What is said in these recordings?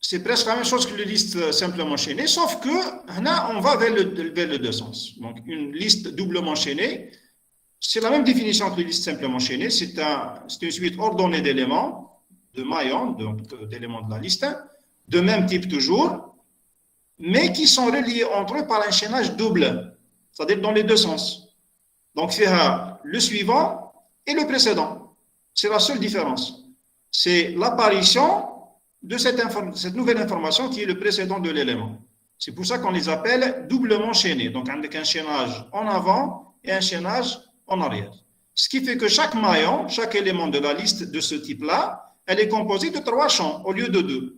c'est presque la même chose que le liste simplement enchaînée, sauf que là, on va vers le deux sens. Donc, une liste doublement enchaînée, c'est la même définition que le liste simplement enchaînée. C'est une suite ordonnée d'éléments, de maillons, d'éléments de la liste, de même type toujours, mais qui sont reliés entre eux par un chaînage double, c'est-à-dire dans les deux sens. Donc, c'est le suivant et le précédent. C'est la seule différence. C'est l'apparition de cette nouvelle information qui est le précédent de l'élément. C'est pour ça qu'on les appelle doublement enchaînés. Donc, avec un chaînage en avant et un chaînage en arrière. Ce qui fait que chaque maillon, chaque élément de la liste de ce type-là, elle est composée de 3 champs au lieu de 2.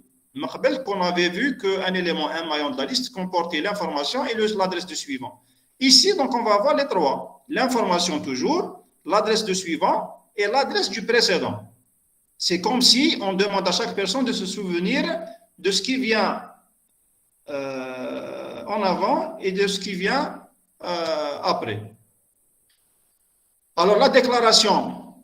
On avait vu qu'un élément, un maillon de la liste comportait l'information et l'adresse du suivant. Ici, donc, on va avoir les 3. L'information toujours, l'adresse du suivant et l'adresse du précédent. C'est comme si on demande à chaque personne de se souvenir de ce qui vient en avant et de ce qui vient après. Alors, la déclaration,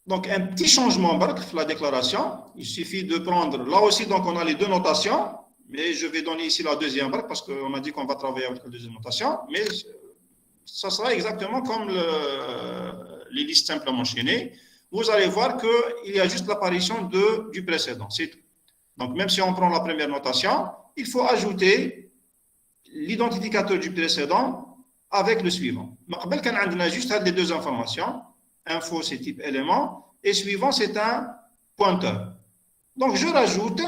donc un petit changement, la déclaration, il suffit de prendre, là aussi, donc on a les deux notations, mais je vais donner ici la deuxième parce qu'on a dit qu'on va travailler avec la deuxième notation, mais ça sera exactement comme les listes simplement enchaînées. Vous allez voir qu'il y a juste l'apparition du précédent, c'est tout. Donc, même si on prend la première notation, il faut ajouter l'identificateur du précédent avec le suivant. On a juste les deux informations. Info, c'est type élément, et suivant, c'est un pointeur. Donc, je rajoute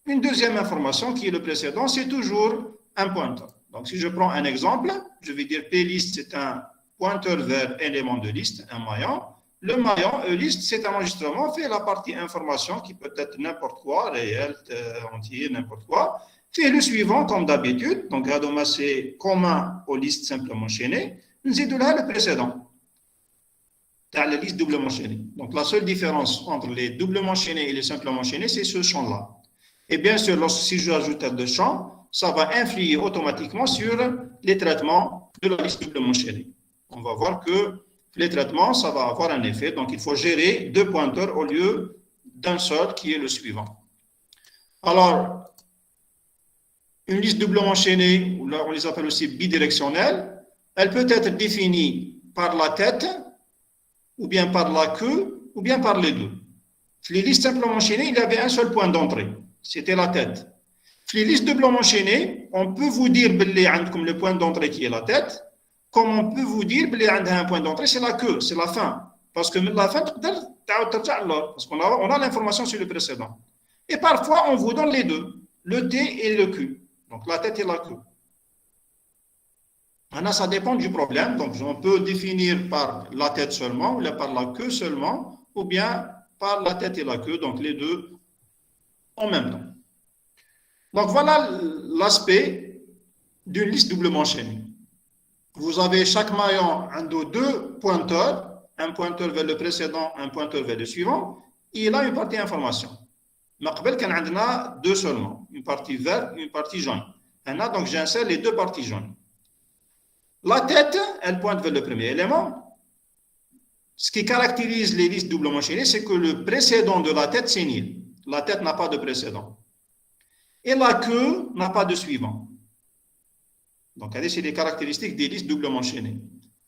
une deuxième information qui est le précédent, c'est toujours un pointeur. Donc, si je prends un exemple, je vais dire plist, c'est un pointeur vers élément de liste, un maillon. Le maillon liste, c'est un enregistrement, fait la partie information qui peut être n'importe quoi, réel, entier, n'importe quoi. Fait le suivant, comme d'habitude. Donc, Radoma, c'est commun aux listes simplement enchaînées. Nous avons là le précédent. Dans la liste doublement enchaînée. Donc, la seule différence entre les doublement enchaînés et les simplement enchaînés, c'est ce champ-là. Et bien sûr, si je ajoute deux champs, ça va influer automatiquement sur les traitements de la liste doublement enchaînée. On va voir que les traitements, ça va avoir un effet. Donc, il faut gérer deux pointeurs au lieu d'un seul qui est le suivant. Alors, une liste doublement enchaînée, ou là on les appelle aussi bidirectionnelles, elle peut être définie par la tête, ou bien par la queue, ou bien par les deux. Les listes simplement enchaînées, il y avait un seul point d'entrée, c'était la tête. Les listes doublement enchaînées, on peut vous dire comme le point d'entrée qui est la tête, comme on peut vous dire un point d'entrée, c'est la queue, c'est la fin. Parce que la fin, parce qu'on a l'information sur le précédent. Et parfois, on vous donne les deux, le T et le Q. Donc, la tête et la queue. Maintenant, ça dépend du problème. Donc, on peut définir par la tête seulement, ou par la queue seulement, ou bien par la tête et la queue, donc les deux en même temps. Donc, voilà l'aspect d'une liste doublement enchaînée. Vous avez chaque maillon deux pointeurs, un pointeur vers le précédent, un pointeur vers le suivant, et il a une partie information. Mais on a deux seulement, une partie verte et une partie jaune. Donc, j'insère les deux parties jaunes. La tête, elle pointe vers le premier élément. Ce qui caractérise les listes doublement enchaînées, c'est que le précédent de la tête, c'est nil. La tête n'a pas de précédent. Et la queue n'a pas de suivant. Donc, c'est les caractéristiques des listes doublement enchaînées.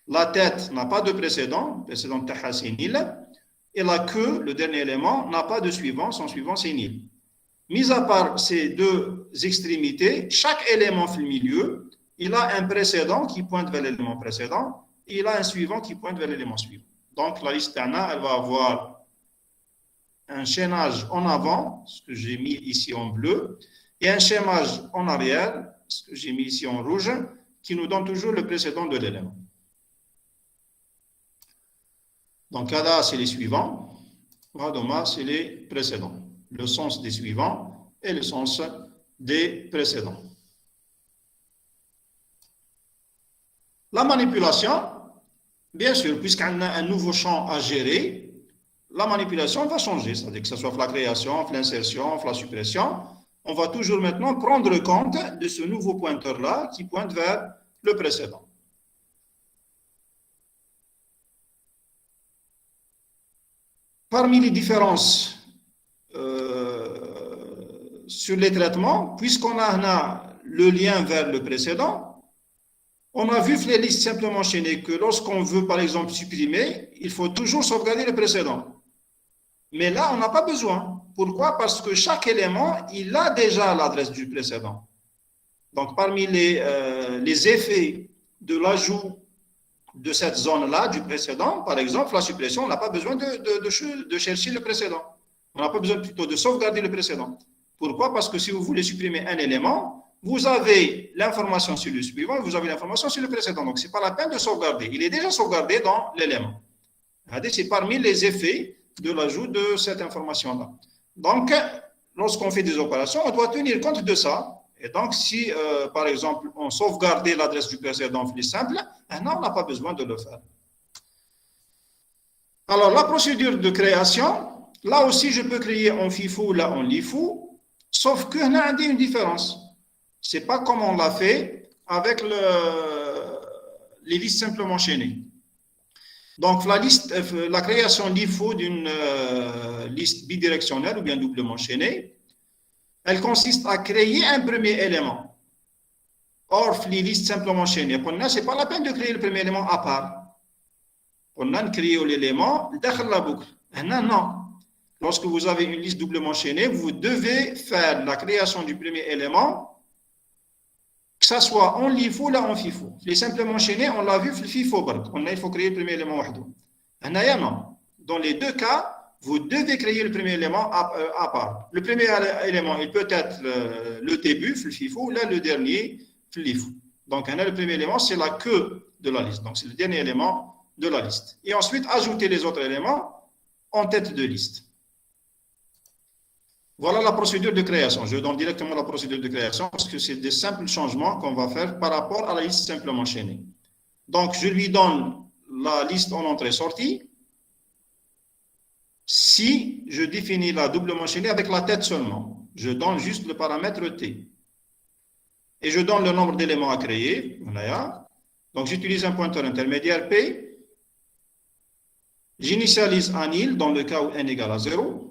La tête n'a pas de précédent, précédent de c'est nil. Et la queue, le dernier élément, n'a pas de suivant, son suivant, c'est nil. Mis à part ces deux extrémités, chaque élément au milieu, il a un précédent qui pointe vers l'élément précédent, et il a un suivant qui pointe vers l'élément suivant. Donc, la liste ANA, elle va avoir un chaînage en avant, ce que j'ai mis ici en bleu, et un chaînage en arrière, ce que j'ai mis ici en rouge, qui nous donne toujours le précédent de l'élément. Donc, là, c'est les suivants. Radoma, c'est les précédents. Le sens des suivants et le sens des précédents. La manipulation, bien sûr, puisqu'on a un nouveau champ à gérer, la manipulation va changer, c'est-à-dire que ce soit la création, l'insertion, la suppression, on va toujours maintenant prendre compte de ce nouveau pointeur-là qui pointe vers le précédent. Parmi les différences sur les traitements, puisqu'on a le lien vers le précédent, on a vu les listes simplement enchaînées que lorsqu'on veut par exemple supprimer, il faut toujours sauvegarder le précédent. Mais là, on n'a pas besoin. Pourquoi? Parce que chaque élément, il a déjà l'adresse du précédent. Donc, parmi les effets de l'ajout de cette zone-là, du précédent, par exemple, la suppression, on n'a pas besoin de chercher le précédent. On n'a pas besoin plutôt de sauvegarder le précédent. Pourquoi? Parce que si vous voulez supprimer un élément, vous avez l'information sur le suivant, vous avez l'information sur le précédent. Donc, ce n'est pas la peine de sauvegarder. Il est déjà sauvegardé dans l'élément. C'est parmi les effets de l'ajout de cette information-là. Donc, lorsqu'on fait des opérations, on doit tenir compte de ça. Et donc, si, par exemple, on sauvegardait l'adresse du précédent plus simple, on n'a pas besoin de le faire. Alors, la procédure de création, là aussi, je peux créer en FIFO, là en LIFO, sauf qu'il y a une différence. Ce n'est pas comme on l'a fait avec les listes simplement enchaînées. Donc, la création LIFO d'une liste bidirectionnelle ou bien doublement enchaînée, elle consiste à créer un premier élément. Or, les listes simplement enchaînées, ce n'est pas la peine de créer le premier élément à part. On a créé l'élément dans la boucle. Non. Lorsque vous avez une liste doublement enchaînée, vous devez faire la création du premier élément, que ce soit en LIFO ou en FIFO. Les simplement enchaînés, on l'a vu, FIFO, il faut créer le premier élément. Non. Dans les deux cas, vous devez créer le premier élément à part. Le premier élément, il peut être le début, le FIFO, ou là, le dernier, le LIFO. Donc, le premier élément, c'est la queue de la liste. Donc, c'est le dernier élément de la liste. Et ensuite, ajouter les autres éléments en tête de liste. Voilà la procédure de création. Je donne directement la procédure de création parce que c'est des simples changements qu'on va faire par rapport à la liste simplement enchaînée. Donc, je lui donne la liste en entrée-sortie. Si je définis la doublement enchaînée avec la tête seulement, je donne juste le paramètre T. Et je donne le nombre d'éléments à créer. Voilà. Donc, j'utilise un pointeur intermédiaire P. J'initialise un nil dans le cas où n égale à 0.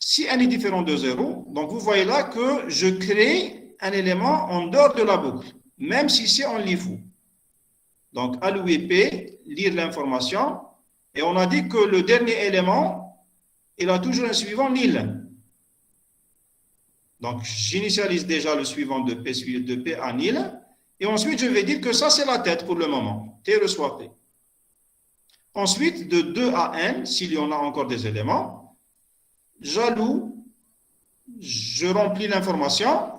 Si n est différent de 0, donc vous voyez là que je crée un élément en dehors de la boucle, même si c'est en LIFO. Donc, allouer P, lire l'information, et on a dit que le dernier élément, il a toujours un suivant nil. Donc, j'initialise déjà le suivant de P à nil, et ensuite je vais dire que ça c'est la tête pour le moment, T reçoit P. Ensuite, de 2 à n, s'il y en a encore des éléments, j'alloue, je remplis l'information,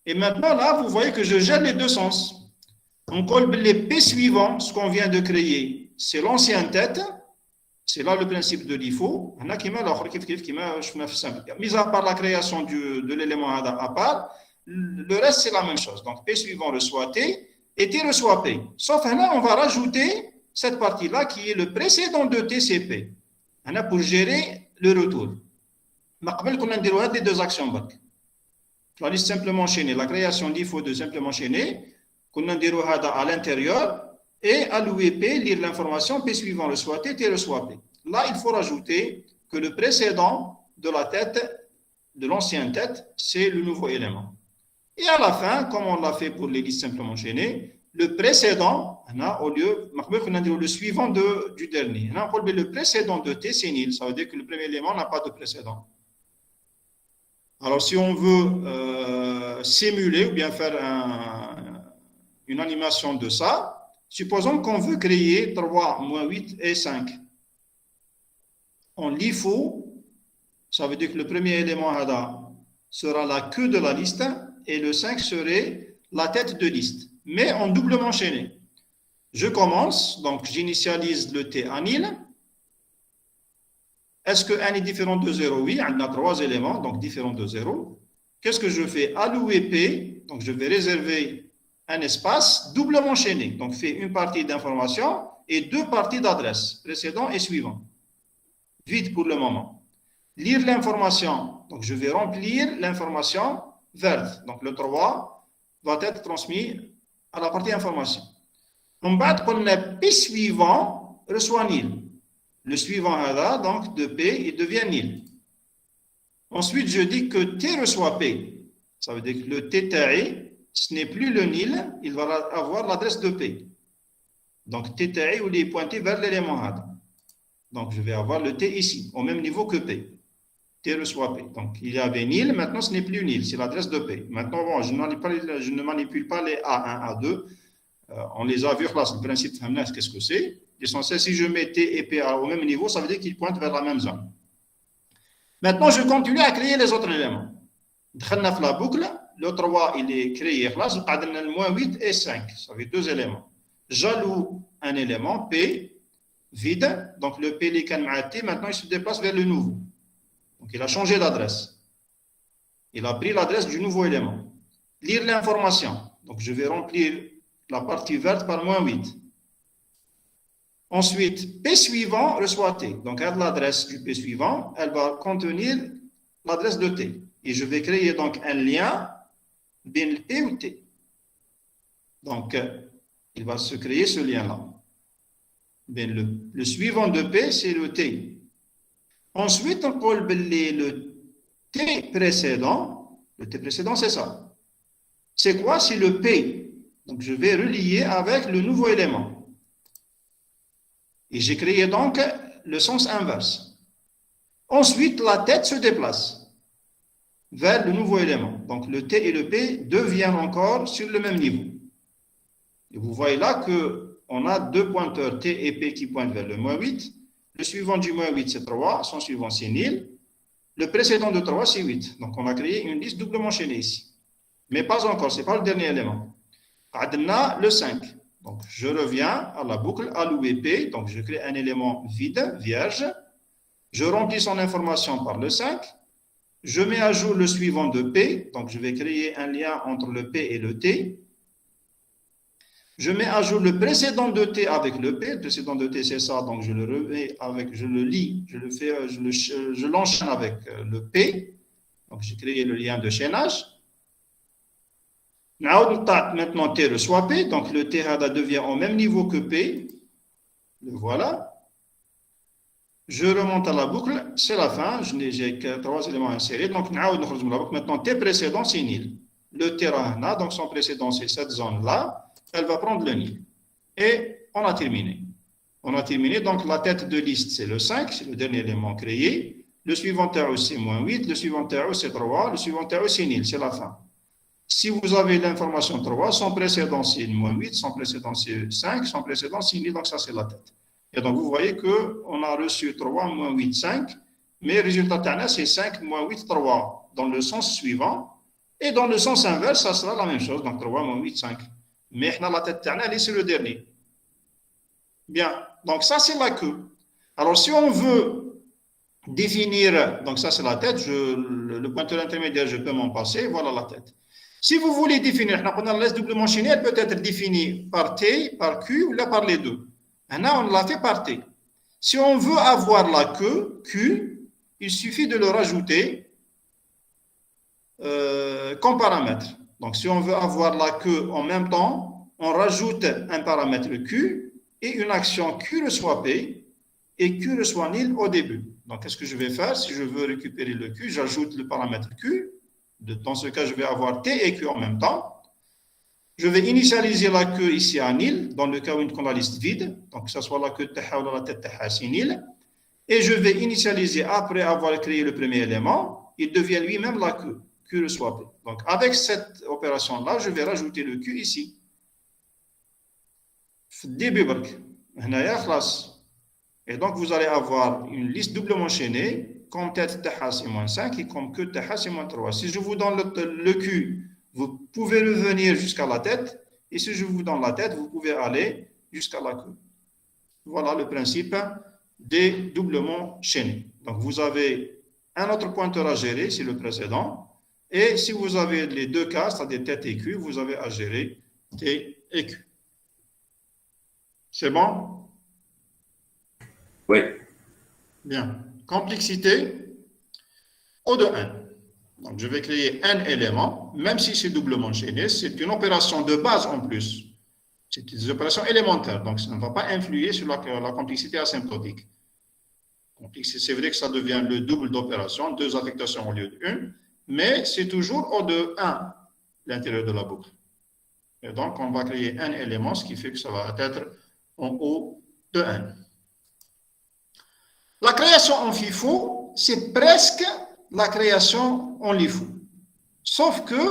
et maintenant là, vous voyez que je gère les deux sens. On colle les P suivants, ce qu'on vient de créer, c'est l'ancienne tête, c'est là le principe de l'IFO. Mis à part la création de l'élément à part, le reste c'est la même chose. Donc P suivant reçoit T, et T reçoit P. Sauf là, on va rajouter cette partie-là qui est le précédent de TCP. Pour gérer le retour. Mais avant qu'on ait des deux actions. La liste simplement enchaînée, la création d'IFO de simplement enchaînée, qu'on a à l'intérieur, et allouer P, lire l'information, P suivant reçoit T, T reçoit P. Là, il faut rajouter que le précédent de la tête, de l'ancienne tête, c'est le nouveau élément. Et à la fin, comme on l'a fait pour les listes simplement enchaînées, le précédent, au lieu, le suivant du dernier. Le précédent de T, c'est nil. Ça veut dire que le premier élément n'a pas de précédent. Alors, si on veut simuler ou bien faire une animation de ça, supposons qu'on veut créer 3, moins 8 et 5. En LIFO, ça veut dire que le premier élément sera la queue de la liste et le 5 serait la tête de liste, mais en doublement enchaîné. Je commence, donc j'initialise le T à nil. Est-ce que n est différent de 0? Oui, on a 3 éléments, donc différent de 0. Qu'est-ce que je fais? Allouer P, donc je vais réserver un espace doublement enchaîné. Donc, fait une partie d'information et 2 parties d'adresse, précédent et suivant. Vide pour le moment. Lire l'information, donc je vais remplir l'information verte. Donc, le 3 va être transmis à la partie information. En bas, le P suivant reçoit nil. Le suivant, donc de P, il devient nil. Ensuite, je dis que T reçoit P. Ça veut dire que le TTI, ce n'est plus le nil, il va avoir l'adresse de P. Donc TTI, il est pointé vers l'élément A. Donc je vais avoir le T ici, au même niveau que P. T reçoit P. Donc il y avait nil, maintenant ce n'est plus nil, c'est l'adresse de P. Maintenant, bon, je ne manipule pas les A1, A2. On les a vus, le principe de qu'est-ce que c'est? L'essentiel, si je mets T et P au même niveau, ça veut dire qu'ils pointent vers la même zone. Maintenant, je continue à créer les autres éléments. Dans la boucle, le 3, il est créé. Le moins 8 et 5. Ça fait deux éléments. J'alloue un élément, P, vide. Donc, le P, les T, maintenant, il se déplace vers le nouveau. Donc, il a changé d'adresse. Il a pris l'adresse du nouveau élément. Lire l'information. Donc, je vais remplir la partie verte par moins 8. Ensuite, P suivant reçoit T. Donc, l'adresse du P suivant, elle va contenir l'adresse de T. Et je vais créer donc un lien bien le P ou T. Donc, il va se créer ce lien-là. Le suivant de P, c'est le T. Ensuite, on peut le T précédent. Le T précédent, c'est ça. C'est quoi? C'est le P. Donc, je vais relier avec le nouveau élément. Et j'ai créé donc le sens inverse. Ensuite, la tête se déplace vers le nouveau élément. Donc, le T et le P deviennent encore sur le même niveau. Et vous voyez là qu'on a deux pointeurs T et P qui pointent vers le moins 8. Le suivant du moins 8, c'est 3. Son suivant, c'est nil. Le précédent de 3, c'est 8. Donc, on a créé une liste doublement enchaînée ici. Mais pas encore, ce n'est pas le dernier élément. Adna, le 5. Donc, je reviens à la boucle alloué P. Donc, je crée un élément vide, vierge. Je remplis son information par le 5. Je mets à jour le suivant de P. Donc, je vais créer un lien entre le P et le T. Je mets à jour le précédent de T avec le P. Le précédent de T, c'est ça. Donc, je le remets avec, je le lis, je l'enchaîne avec le P. Donc, j'ai créé le lien de chaînage. Maintenant, T reçoit P. Donc, le T devient au même niveau que P. Le voilà. Je remonte à la boucle. C'est la fin. J'ai que 3 éléments insérés. Donc, maintenant, T précédent, c'est nil. Le T rahna, donc son précédent, c'est cette zone-là. Elle va prendre le nil. Et on a terminé. On a terminé. Donc, la tête de liste, c'est le 5. C'est le dernier élément créé. Le suivant TAO, c'est moins 8. Le suivant TAO, c'est 3. Le suivant TAO, c'est nil. C'est la fin. Si vous avez l'information 3, son précédent, c'est moins 8. Son précédent, c'est 5. Son précédent, c'est nil. Donc, ça, c'est la tête. Et donc, vous voyez qu'on a reçu 3, moins 8, 5. Mais le résultat, c'est 5, moins 8, 3. Dans le sens suivant. Et dans le sens inverse, ça sera la même chose. Donc, 3, moins 8, 5. Mais la tête, elle est sur le dernier. Bien. Donc, ça, c'est la queue. Alors, si on veut définir, donc ça, c'est la tête. Le pointeur intermédiaire, je peux m'en passer. Voilà la tête. Si vous voulez définir, la laisse doublement enchaînée, elle peut être définie par T, par Q ou là par les deux. Maintenant, on l'a fait par T. Si on veut avoir la queue, Q, il suffit de le rajouter comme paramètre. Donc, si on veut avoir la queue en même temps, on rajoute un paramètre Q et une action Q reçoit P et Q reçoit nil au début. Donc, qu'est-ce que je vais faire? Si je veux récupérer le Q, j'ajoute le paramètre Q. Dans ce cas, je vais avoir T et Q en même temps. Je vais initialiser la queue ici à nil, dans le cas où on a la liste vide. Donc, que ce soit la queue de Taha ou la tête de Taha, c'est nil. Et je vais initialiser, après avoir créé le premier élément, il devient lui-même la queue. Q reçoit P. Donc, avec cette opération-là, je vais rajouter le Q ici. Début, et donc, vous allez avoir une liste doublement enchaînée, comme tête Taha, c'est moins 5, et comme queue Taha, c'est moins 3. Si je vous donne le Q, vous pouvez revenir jusqu'à la tête, et si je vous donne la tête, vous pouvez aller jusqu'à la queue. Voilà le principe des doublements chaînés. Donc, vous avez un autre pointeur à gérer, c'est le précédent. Et si vous avez les deux cas, c'est-à-dire tête et Q, vous avez à gérer T et Q. C'est bon? Oui. Bien. Complexité, O de 1. Donc, je vais créer un élément, même si c'est doublement enchaîné, c'est une opération de base en plus. C'est une opération élémentaire, donc ça ne va pas influer sur la complexité asymptotique. C'est vrai que ça devient le double d'opération, 2 affectations au lieu d'une, mais c'est toujours au de 1, l'intérieur de la boucle. Et donc, on va créer un élément, ce qui fait que ça va être en haut de 1. La création en FIFO, c'est presque la création en LIFO. Sauf que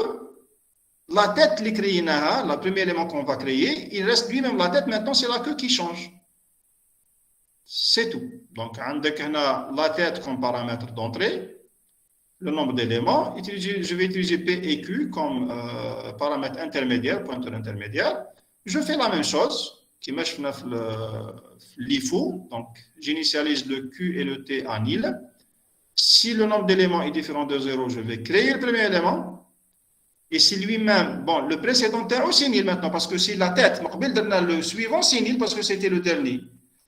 la tête, le premier élément qu'on va créer, il reste lui-même la tête. Maintenant, c'est la queue qui change. C'est tout. Donc, on a la tête comme paramètre d'entrée, le nombre d'éléments. Je vais utiliser P et Q comme paramètre intermédiaire, pointeur intermédiaire. Je fais la même chose, qui marche l'IFO. Donc, j'initialise le Q et le T en nil. Si le nombre d'éléments est différent de 0, je vais créer le premier élément. Et si lui-même, bon, le précédent est aussi nil maintenant, parce que c'est la tête. Le suivant, c'est nil parce que c'était le dernier.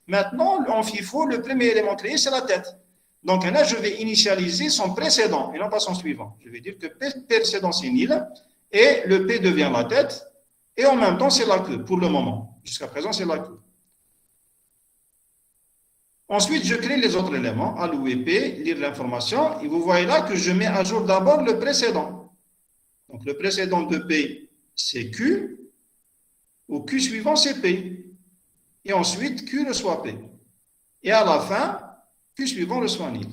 Maintenant, en FIFO, le premier élément créé, c'est la tête. Donc là, je vais initialiser son précédent et non pas son suivant. Je vais dire que P précédent, c'est nil, et le P devient la tête, et en même temps, c'est la queue, pour le moment. Jusqu'à présent, c'est la queue. Ensuite, je crée les autres éléments, allouer P, lire l'information, et vous voyez là que je mets à jour d'abord le précédent. Donc, le précédent de P, c'est Q, au Q suivant, c'est P. Et ensuite, Q reçoit P. Et à la fin, Q suivant reçoit nil.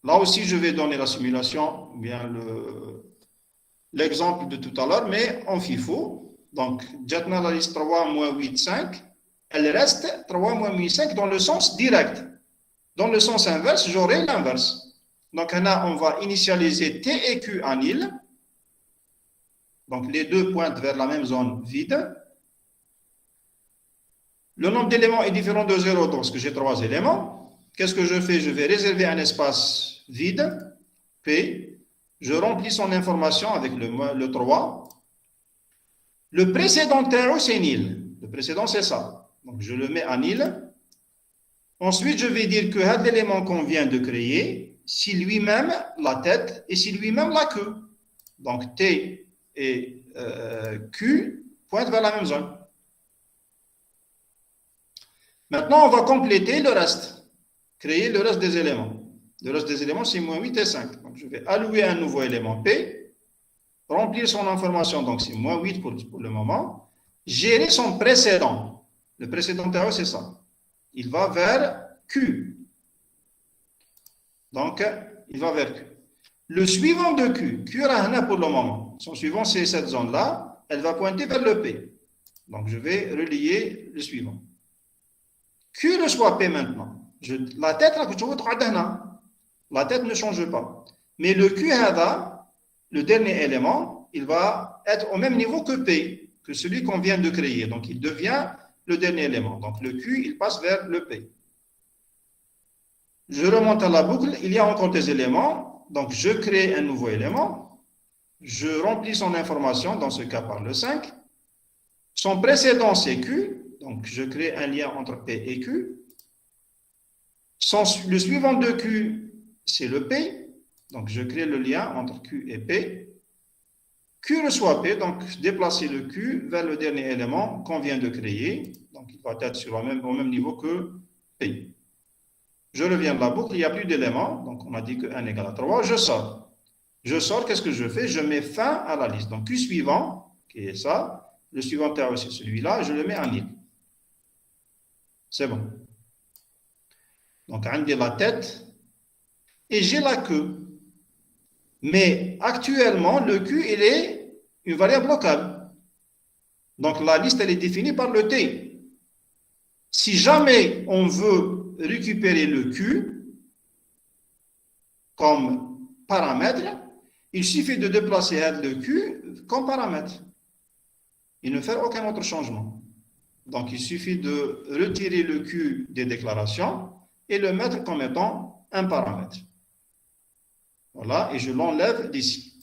Là aussi, je vais donner la simulation, bien l'exemple de tout à l'heure, mais en FIFO. Donc, j'attends la liste 3, moins 8, 5. Elle reste 3, moins 8, 5 dans le sens direct. Dans le sens inverse, j'aurai l'inverse. Donc, là, on va initialiser T et Q en nil. Donc, les deux pointent vers la même zone vide. Le nombre d'éléments est différent de 0, donc j'ai 3 éléments. Qu'est-ce que je fais? Je vais réserver un espace vide, P. Je remplis son information avec le 3. Le précédent terreau, c'est nil. Le précédent, c'est ça. Donc, je le mets à nil. Ensuite, je vais dire que l'élément qu'on vient de créer, c'est lui-même la tête et c'est lui-même la queue. Donc, T et Q pointent vers la même zone. Maintenant, on va compléter le reste, créer le reste des éléments. Le reste des éléments, c'est moins 8 et 5. Donc, je vais allouer un nouveau élément P, remplir son information, donc c'est moins 8 pour le moment, gérer son précédent. Le précédent terreau, c'est ça. Il va vers Q. Donc, il va vers Q. Le suivant de Q, Q est pour le moment. Son suivant, c'est cette zone-là. Elle va pointer vers le P. Donc, je vais relier le suivant. Q reçoit P maintenant. La tête, la tête ne change pas. Mais le Q, le dernier élément, il va être au même niveau que P, que celui qu'on vient de créer. Donc, il devient le dernier élément. Donc, le Q, il passe vers le P. Je remonte à la boucle. Il y a encore des éléments. Donc, je crée un nouveau élément. Je remplis son information, dans ce cas par le 5. Son précédent, c'est Q. Donc, je crée un lien entre P et Q. Le suivant de Q, c'est le P. Donc, je crée le lien entre Q et P. Q reçoit P, donc déplacer le Q vers le dernier élément qu'on vient de créer. Donc, il va être au même niveau que P. Je reviens de la boucle, il n'y a plus d'éléments. Donc, on a dit que 1 égale à 3. Je sors. Je sors, qu'est-ce que je fais? Je mets fin à la liste. Donc, Q suivant, qui est ça. Le suivant est aussi celui-là. Je le mets en nil. C'est bon. Donc, j'ai la tête et j'ai la queue. Mais actuellement, le Q, il est une variable locale. Donc, la liste, elle est définie par le T. Si jamais on veut récupérer le Q comme paramètre, il suffit de déplacer le Q comme paramètre et ne faire aucun autre changement. Donc, il suffit de retirer le Q des déclarations et le mettre comme étant un paramètre. Voilà, et je l'enlève d'ici.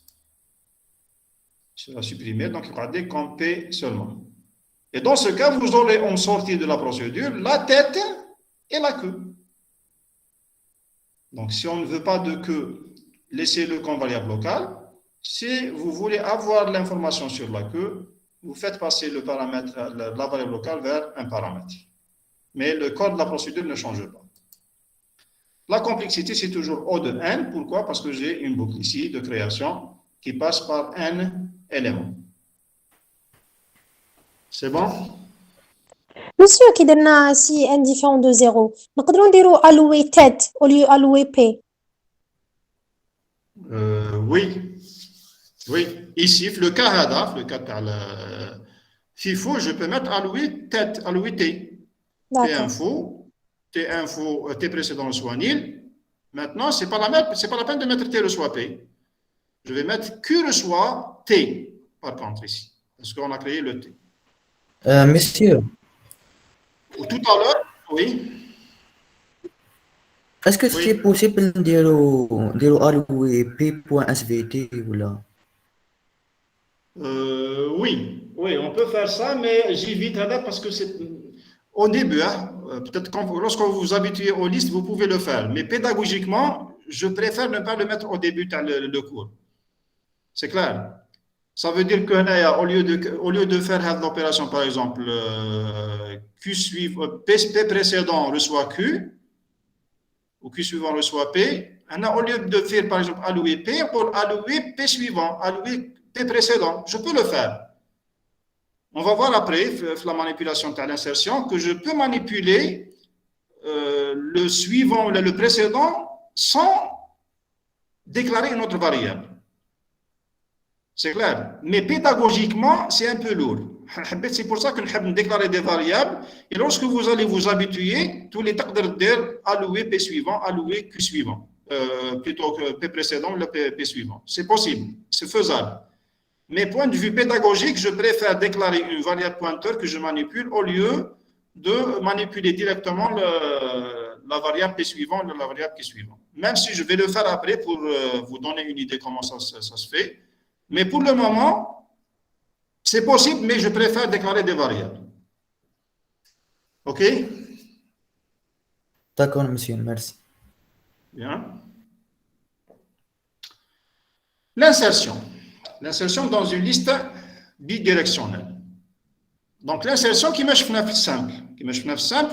Je vais supprimer, donc il va garder comme P seulement. Et dans ce cas, vous aurez en sortie de la procédure la tête et la queue. Donc, si on ne veut pas de queue, laissez-le comme variable locale. Si vous voulez avoir l'information sur la queue, vous faites passer le paramètre, la variable locale vers un paramètre. Mais le code de la procédure ne change pas. La complexité, c'est toujours O de n. Pourquoi? Parce que j'ai une boucle ici de création qui passe par n éléments. C'est bon? Monsieur, qui donne si n différent de 0, nous pouvons dire allouer tête au lieu allouer p. Oui. Oui. Ici, le cas هذا, le cas de FIFO, je peux mettre allouer tête, allouer t. T info, T précédent reçoit nil. Maintenant, c'est pas la peine de mettre T reçoit P. Je vais mettre Q reçoit T, par contre, ici. Parce qu'on a créé le T. Monsieur, Tout à l'heure, oui. est-ce que c'est possible de dire allouer p.svt ou là? Oui, on peut faire ça, mais j'évite parce que c'est au début, hein, peut-être lorsque vous vous habituez aux listes, vous pouvez le faire. Mais pédagogiquement, je préfère ne pas le mettre au début de cours. C'est clair. Ça veut dire que au lieu de faire l'opération, par exemple, Q P précédent reçoit Q, ou Q suivant reçoit P, au lieu de faire, par exemple, allouer P, pour allouer P suivant, allouer P précédent. Je peux le faire. On va voir après, la manipulation de l'insertion, que je peux manipuler le suivant ou le précédent sans déclarer une autre variable. C'est clair. Mais pédagogiquement, c'est un peu lourd. C'est pour ça que nous déclarer des variables. Et lorsque vous allez vous habituer, tous les taqdar dire allouer P suivant, allouer Q suivant. Plutôt que P précédent, le P suivant. C'est possible, c'est faisable. Mais point de vue pédagogique, je préfère déclarer une variable pointeur que je manipule au lieu de manipuler directement la variable P suivant ou la variable Q suivant. Même si je vais le faire après pour vous donner une idée comment ça se fait. Mais pour le moment, c'est possible, mais je préfère déclarer des variables. OK? D'accord, monsieur, merci. Bien. L'insertion. L'insertion dans une liste bidirectionnelle. Donc, l'insertion qui marche simple.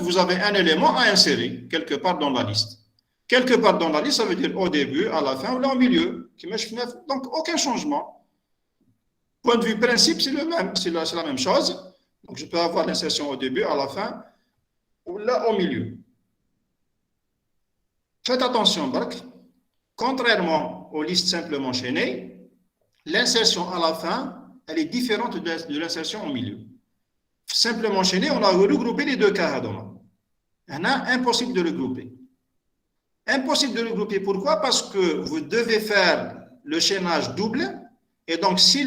Vous avez un élément à insérer quelque part dans la liste. Quelque part dans la liste, ça veut dire au début, à la fin ou là au milieu. Donc, aucun changement. Point de vue principe, c'est le même, c'est la même chose. Donc, je peux avoir l'insertion au début, à la fin, ou là au milieu. Faites attention, Bark. Contrairement aux listes simplement enchaînées, l'insertion à la fin, elle est différente de l'insertion au milieu. Simplement enchaîné, on a regroupé les deux cas. Il y impossible de regrouper. Impossible de regrouper. Pourquoi? Parce que vous devez faire le chaînage double. Et donc, si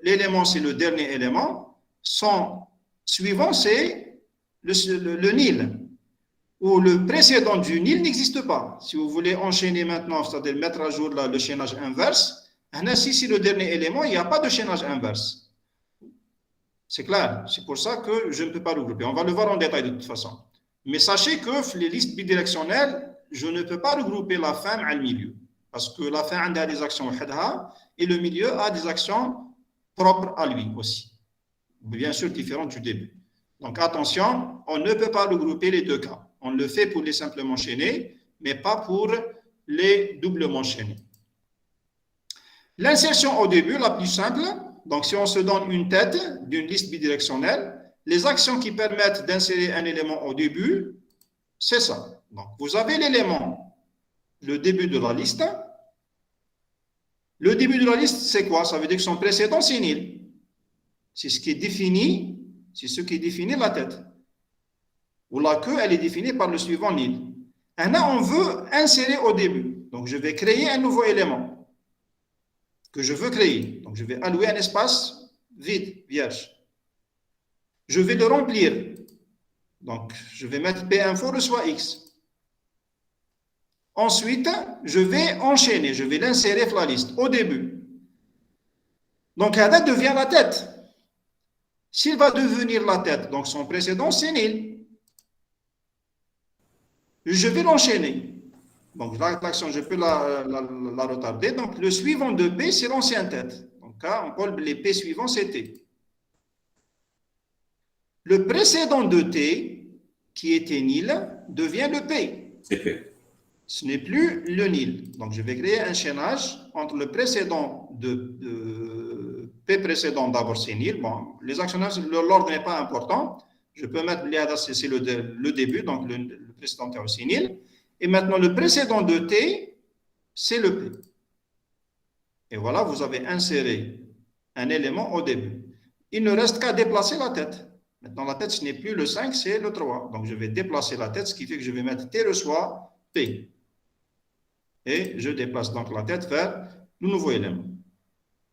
l'élément, c'est le dernier élément, son suivant, c'est le nil. Ou le précédent du nil n'existe pas. Si vous voulez enchaîner maintenant, c'est-à-dire mettre à jour le chaînage inverse, si c'est le dernier élément, il n'y a pas de chaînage inverse. C'est clair. C'est pour ça que je ne peux pas regrouper. On va le voir en détail de toute façon. Mais sachez que les listes bidirectionnelles, je ne peux pas regrouper la fin à le milieu. Parce que la fin a des actions et le milieu a des actions propres à lui aussi. Bien sûr, différentes du début. Donc attention, on ne peut pas regrouper les deux cas. On le fait pour les simplement enchaînés, mais pas pour les doublement enchaînés. L'insertion au début, la plus simple, donc si on se donne une tête d'une liste bidirectionnelle, les actions qui permettent d'insérer un élément au début, c'est ça. Donc vous avez l'élément, le début de la liste. Le début de la liste, c'est quoi? Ça veut dire que son précédent, c'est nil. C'est ce qui définit la tête. Ou la queue, elle est définie par le suivant nil. Maintenant, on veut insérer au début. Donc, je vais créer un nouveau élément que je veux créer. Donc, je vais allouer un espace vide, vierge. Je vais le remplir. Donc, je vais mettre P-info reçoit X. Ensuite, je vais enchaîner, je vais l'insérer dans la liste au début. Donc, la tête devient la tête. S'il va devenir la tête, donc son précédent, c'est nil. Je vais l'enchaîner. Donc, l'action, je peux la retarder. Donc, le suivant de P, c'est l'ancienne tête. Donc, là, on parle les P suivants, c'est T. Le précédent de T, qui était nil, devient le P. C'est fait. ce n'est plus le nil. Donc, je vais créer un chaînage entre le précédent de P précédent, d'abord c'est nil. Bon, les actionnaires, l'ordre n'est pas important. Je peux mettre c'est le début, donc le précédent est aussi nil. Et maintenant, le précédent de T, c'est le P. Et voilà, vous avez inséré un élément au début. Il ne reste qu'à déplacer la tête. Maintenant, la tête, ce n'est plus le 5, c'est le 3. Donc, je vais déplacer la tête, ce qui fait que je vais mettre T reçoit P. Et je déplace donc la tête vers le nouveau élément.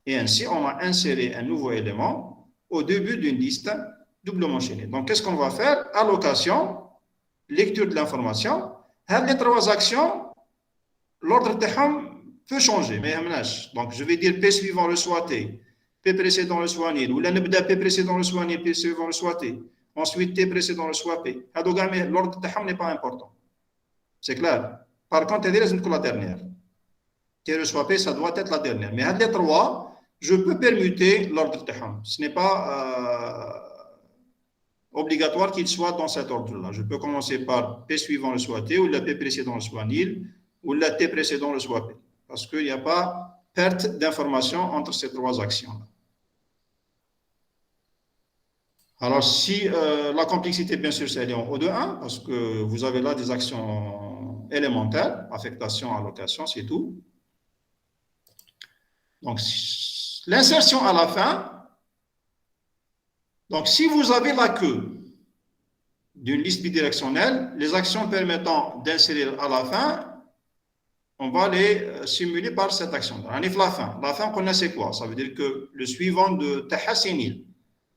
Et ainsi, on a inséré un nouveau élément au début d'une liste doublement enchaînée. Donc, qu'est-ce qu'on va faire? Allocation, lecture de l'information. Les trois actions, l'ordre peut changer. Donc, je vais dire P suivant reçoit T. P précédent reçoit nil. Ou là, P précédent reçoit nil, P suivant reçoit T. Ensuite, T précédent reçoit P. L'ordre n'est pas important. C'est clair. Par contre, il y a la dernière. T reçoit P, ça doit être la dernière. Mais les trois, je peux permuter l'ordre de ce n'est pas obligatoire qu'il soit dans cet ordre-là. Je peux commencer par P suivant reçoit T, ou la P précédent reçoit nil, ou la T précédent reçoit P. Parce qu'il n'y a pas perte d'information entre ces trois actions-là. Alors, si la complexité, bien sûr, c'est en O de 1, parce que vous avez là des actions élémentaires, affectation, allocation, c'est tout. Donc, l'insertion à la fin. Donc, si vous avez la queue d'une liste bidirectionnelle, les actions permettant d'insérer à la fin, on va les simuler par cette action. La fin, connaissez quoi? Ça veut dire que le suivant de Taha, c'est nil.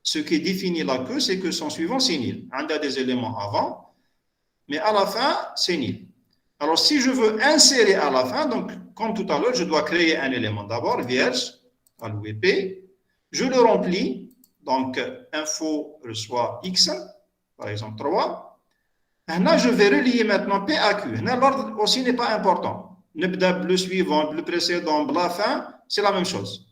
Ce qui définit la queue, c'est que son suivant, c'est nil. On a des éléments avant, mais à la fin, c'est nil. Alors, si je veux insérer à la fin, donc, comme tout à l'heure, je dois créer un élément d'abord, vierge, alloué P. Je le remplis, donc, info reçoit X, par exemple 3. Là, je vais relier maintenant P à Q. Là, l'ordre aussi n'est pas important. Le suivant, le précédent, la fin, c'est la même chose.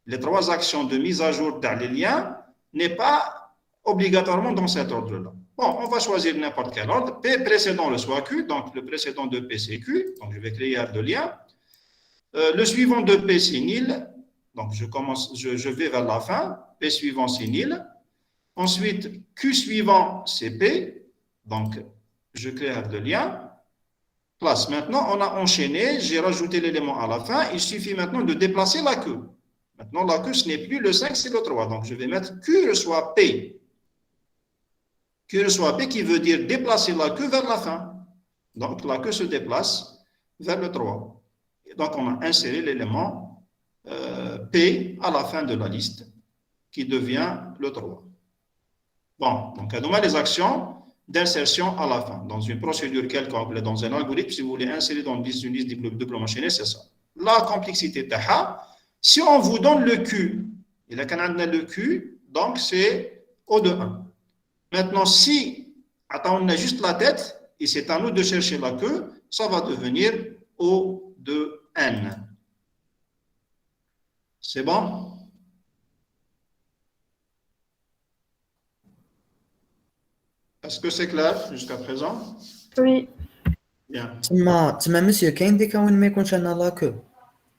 Les trois actions de mise à jour dans les liens n'est pas obligatoirement dans cet ordre-là. Bon, on va choisir n'importe quel ordre. P précédent reçoit Q, donc le précédent de P c'est Q, donc je vais créer de lien. Le suivant de P c'est nil, donc je vais vers la fin. P suivant c'est nil. Ensuite, Q suivant c'est P, donc je crée de lien. Place. Maintenant, on a enchaîné, j'ai rajouté l'élément à la fin, il suffit maintenant de déplacer la queue. Maintenant, la queue, ce n'est plus le 5, c'est le 3. Donc, je vais mettre Q reçoit P. Q reçoit P qui veut dire déplacer la queue vers la fin. Donc, la queue se déplace vers le 3. Et donc, on a inséré l'élément P à la fin de la liste qui devient le 3. Bon, donc, à demain, les actions d'insertion à la fin. Dans une procédure quelconque, dans un algorithme, si vous voulez insérer dans une liste doublement enchaînée, c'est ça. La complexité taha, si on vous donne le Q, il y a le Q, donc c'est O de 1. Maintenant, si on a juste la tête, et c'est à nous de chercher la queue, ça va devenir O de N. C'est bon? Est-ce que c'est clair jusqu'à présent? Oui. Bien. تما مسيو كاين دي كون ما يكونش عندنا لا كو.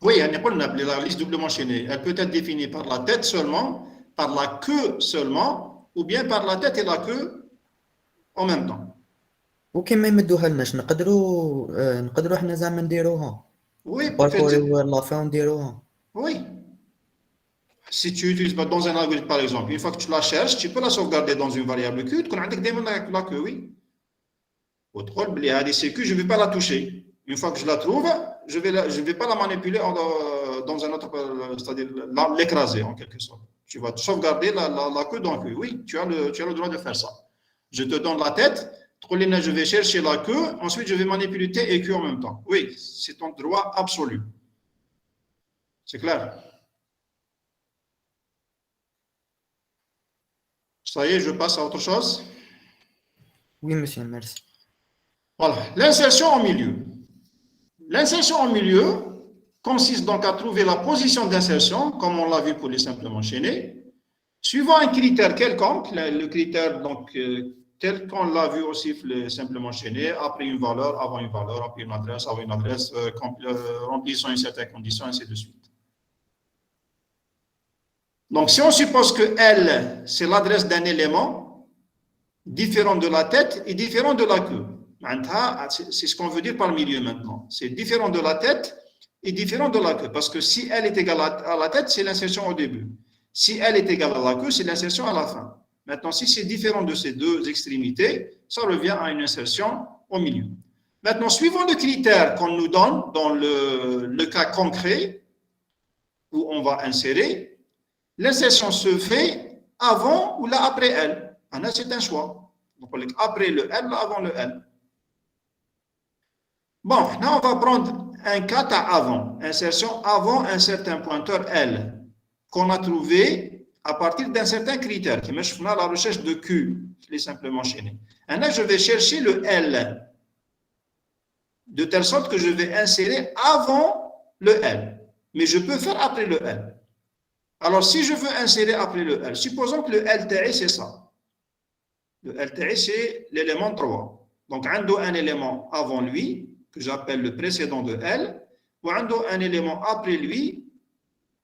Oui, la liste doublement enchaînée, elle peut être définie par la tête seulement, par la queue seulement, ou bien par la tête et la queue en même temps. وكما يمدوها لناش نقدروا حنا زعما نديروها. Oui, باركوريو لا فان نديروها. Oui. Si tu utilises dans un algorithme, par exemple, une fois que tu la cherches, tu peux la sauvegarder dans une variable Q, tu as la queue, oui. Autre, c'est Q, je ne vais pas la toucher. Une fois que je la trouve, je ne vais pas la manipuler dans un autre, c'est-à-dire l'écraser en quelque sorte. Tu vas sauvegarder la queue dans Q. Oui, tu as le droit de faire ça. Je te donne la tête, je vais chercher la queue, ensuite je vais manipuler T et Q en même temps. Oui, c'est ton droit absolu. C'est clair? Ça y est, je passe à autre chose. Oui, monsieur, merci. Voilà, l'insertion au milieu. L'insertion au milieu consiste donc à trouver la position d'insertion, comme on l'a vu pour les simplement enchaînés, suivant un critère quelconque, le critère donc, tel qu'on l'a vu aussi simplement enchaîné, après une valeur, avant une valeur, après une adresse, avant une adresse, remplissant une certaine condition, ainsi de suite. Donc, si on suppose que L, c'est l'adresse d'un élément différent de la tête et différent de la queue. C'est ce qu'on veut dire par milieu maintenant. C'est différent de la tête et différent de la queue. Parce que si L est égal à la tête, c'est l'insertion au début. Si L est égal à la queue, c'est l'insertion à la fin. Maintenant, si c'est différent de ces deux extrémités, ça revient à une insertion au milieu. Maintenant, suivant le critère qu'on nous donne dans le cas concret où on va insérer, l'insertion se fait avant ou là après L. C'est un choix. Donc, après le L, là avant le L. Bon, là, on va prendre un cas avant. Insertion avant un certain pointeur L qu'on a trouvé à partir d'un certain critère, qui est la recherche de Q. Je l'ai simplement enchaîné. Et là, je vais chercher le L, de telle sorte que je vais insérer avant le L. Mais je peux faire après le L. Alors, si je veux insérer après le L, supposons que le LTI, c'est ça. Le LTI, c'est l'élément 3. Donc, on a un élément avant lui, que j'appelle le précédent de L, ou on a un élément après lui,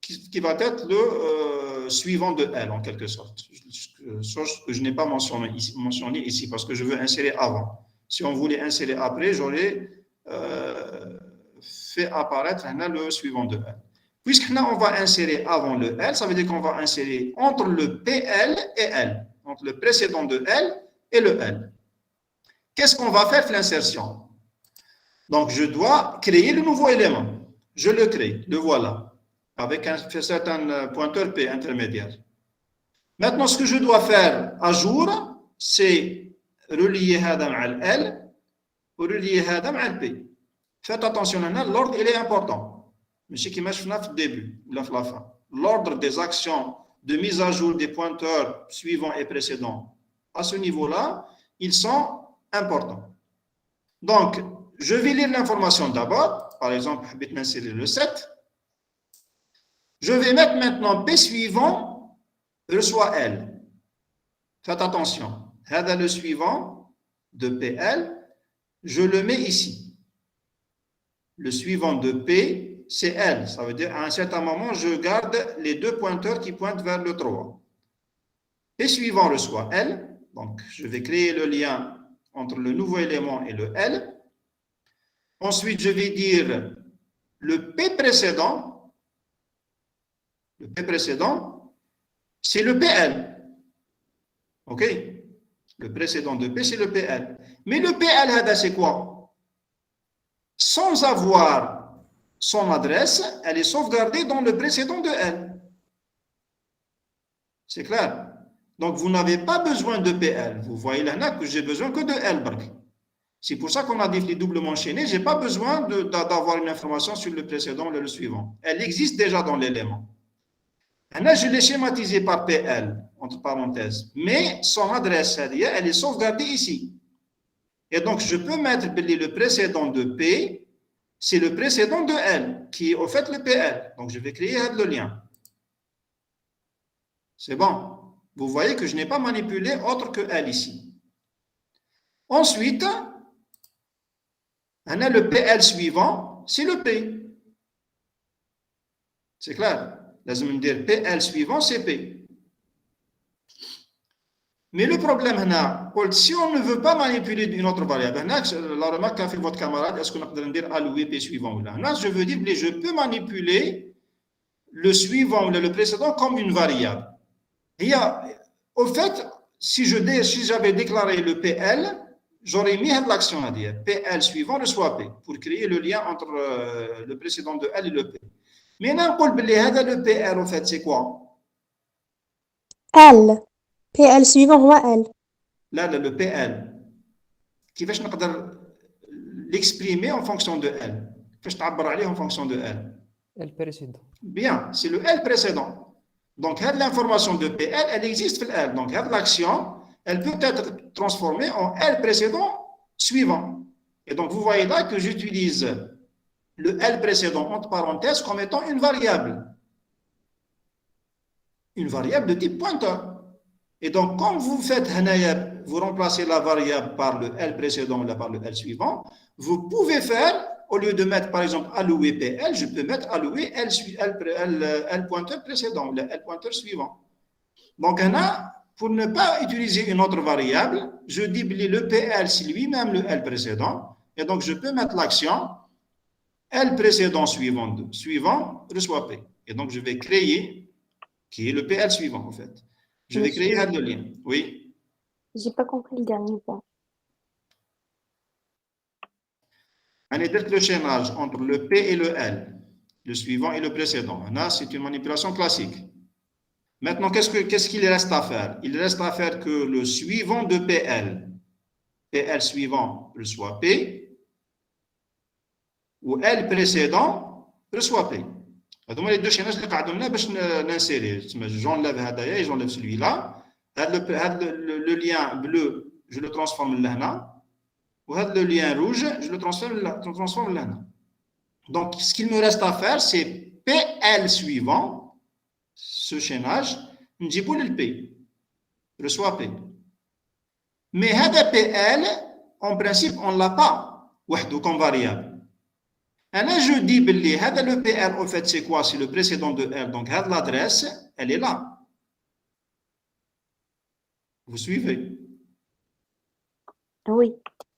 qui va être le suivant de L, en quelque sorte. Chose que je n'ai pas mentionné ici, parce que je veux insérer avant. Si on voulait insérer après, j'aurais fait apparaître le suivant de L. Puisque là, on va insérer avant le L, ça veut dire qu'on va insérer entre le PL et L, entre le précédent de L et le L. Qu'est-ce qu'on va faire l'insertion? Donc, je dois créer le nouveau élément. Je le crée, le voilà, avec un certain pointeur P intermédiaire. Maintenant, ce que je dois faire à jour, c'est relier Hadam al L ou relier Hadam al P. Faites attention, l'ordre il est important. Mais ce qui m'a fait au début, la fin. L'ordre des actions de mise à jour des pointeurs suivants et précédents, à ce niveau-là, ils sont importants. Donc, je vais lire l'information d'abord. Par exemple, je vais m'insérer le 7. Je vais mettre maintenant P suivant reçoit L. Faites attention. Le suivant de PL, je le mets ici. Le suivant de P, c'est L. Ça veut dire, à un certain moment, je garde les deux pointeurs qui pointent vers le 3. P suivant reçoit L. Donc, je vais créer le lien entre le nouveau élément et le L. Ensuite, je vais dire le P précédent. Le P précédent, c'est le PL. OK? Le précédent de P, c'est le PL. Mais le PL, c'est quoi? Sans avoir son adresse, elle est sauvegardée dans le précédent de L. C'est clair? Donc, vous n'avez pas besoin de PL. Vous voyez là que j'ai besoin que de L. C'est pour ça qu'on a défini doublement enchaîné. Je n'ai pas besoin d'avoir une information sur le précédent ou le suivant. Elle existe déjà dans l'élément. Là, je l'ai schématisé par PL, entre parenthèses. Mais son adresse, elle est sauvegardée ici. Et donc, je peux mettre le précédent de P, c'est le précédent de L, qui est au fait le PL. Donc, je vais créer le lien. C'est bon. Vous voyez que je n'ai pas manipulé autre que L ici. Ensuite, on a le PL suivant, c'est le P. C'est clair. Laisse-moi dire PL suivant, c'est P. Mais le problème, si on ne veut pas manipuler une autre variable, la remarque qu'a fait votre camarade, est-ce qu'on peut dire allouer P suivant ou là? Là, je veux dire, je peux manipuler le suivant ou le précédent comme une variable. Au fait, si j'avais déclaré le PL, j'aurais mis l'action à dire PL suivant reçoit P pour créer le lien entre le précédent de L et le P. Maintenant, le PL, en fait, c'est quoi? L. PL suivant هو L. Là, le PL. كيفاش نقدر l'exprimer en fonction de L? كيفاش تعبر عليه en fonction de L? El précédent. Bien, c'est le L précédent. Donc, l'information de PL, elle existe dans L. Donc, l'action, elle peut être transformée en L précédent suivant. Et donc, vous voyez là que j'utilise le L précédent entre parenthèses comme étant une variable. Une variable de type pointeur. Et donc, quand vous faites vous remplacez la variable par le L précédent ou par le L suivant, vous pouvez faire, au lieu de mettre par exemple alloué PL, je peux mettre alloué L pointeur précédent ou le L pointeur suivant. Donc, pour ne pas utiliser une autre variable, je double le PL c'est lui-même le L précédent, et donc je peux mettre l'action L précédent suivant reçoit P. Et donc, je vais créer, qui est le PL suivant en fait. Je vais créer le lien. Oui. J'ai pas compris le dernier point. On est le chaînage entre le P et le L, le suivant et le précédent. Là, c'est une manipulation classique. Maintenant, qu'est-ce qu'il reste à faire? Il reste à faire que le suivant de PL suivant reçoit P, ou L précédent reçoit P. هذوما les deux chaînages اللي قاعدوا لنا باش ننسيري تسمى j'enlève هذايا et j'enlève celui-là. Le lien bleu je le transforme لهنا وهذا le lien rouge je le transforme لهنا. Donc ce qu'il me reste à faire c'est PL suivant ce chaînage نجيبوا للP reçoit P. Mais هذا PL en principe on l'a pas وحده comme variable. Je dis que le PL, en fait, c'est quoi? C'est le précédent de L. Donc, l'adresse, elle est là. Vous suivez? Oui.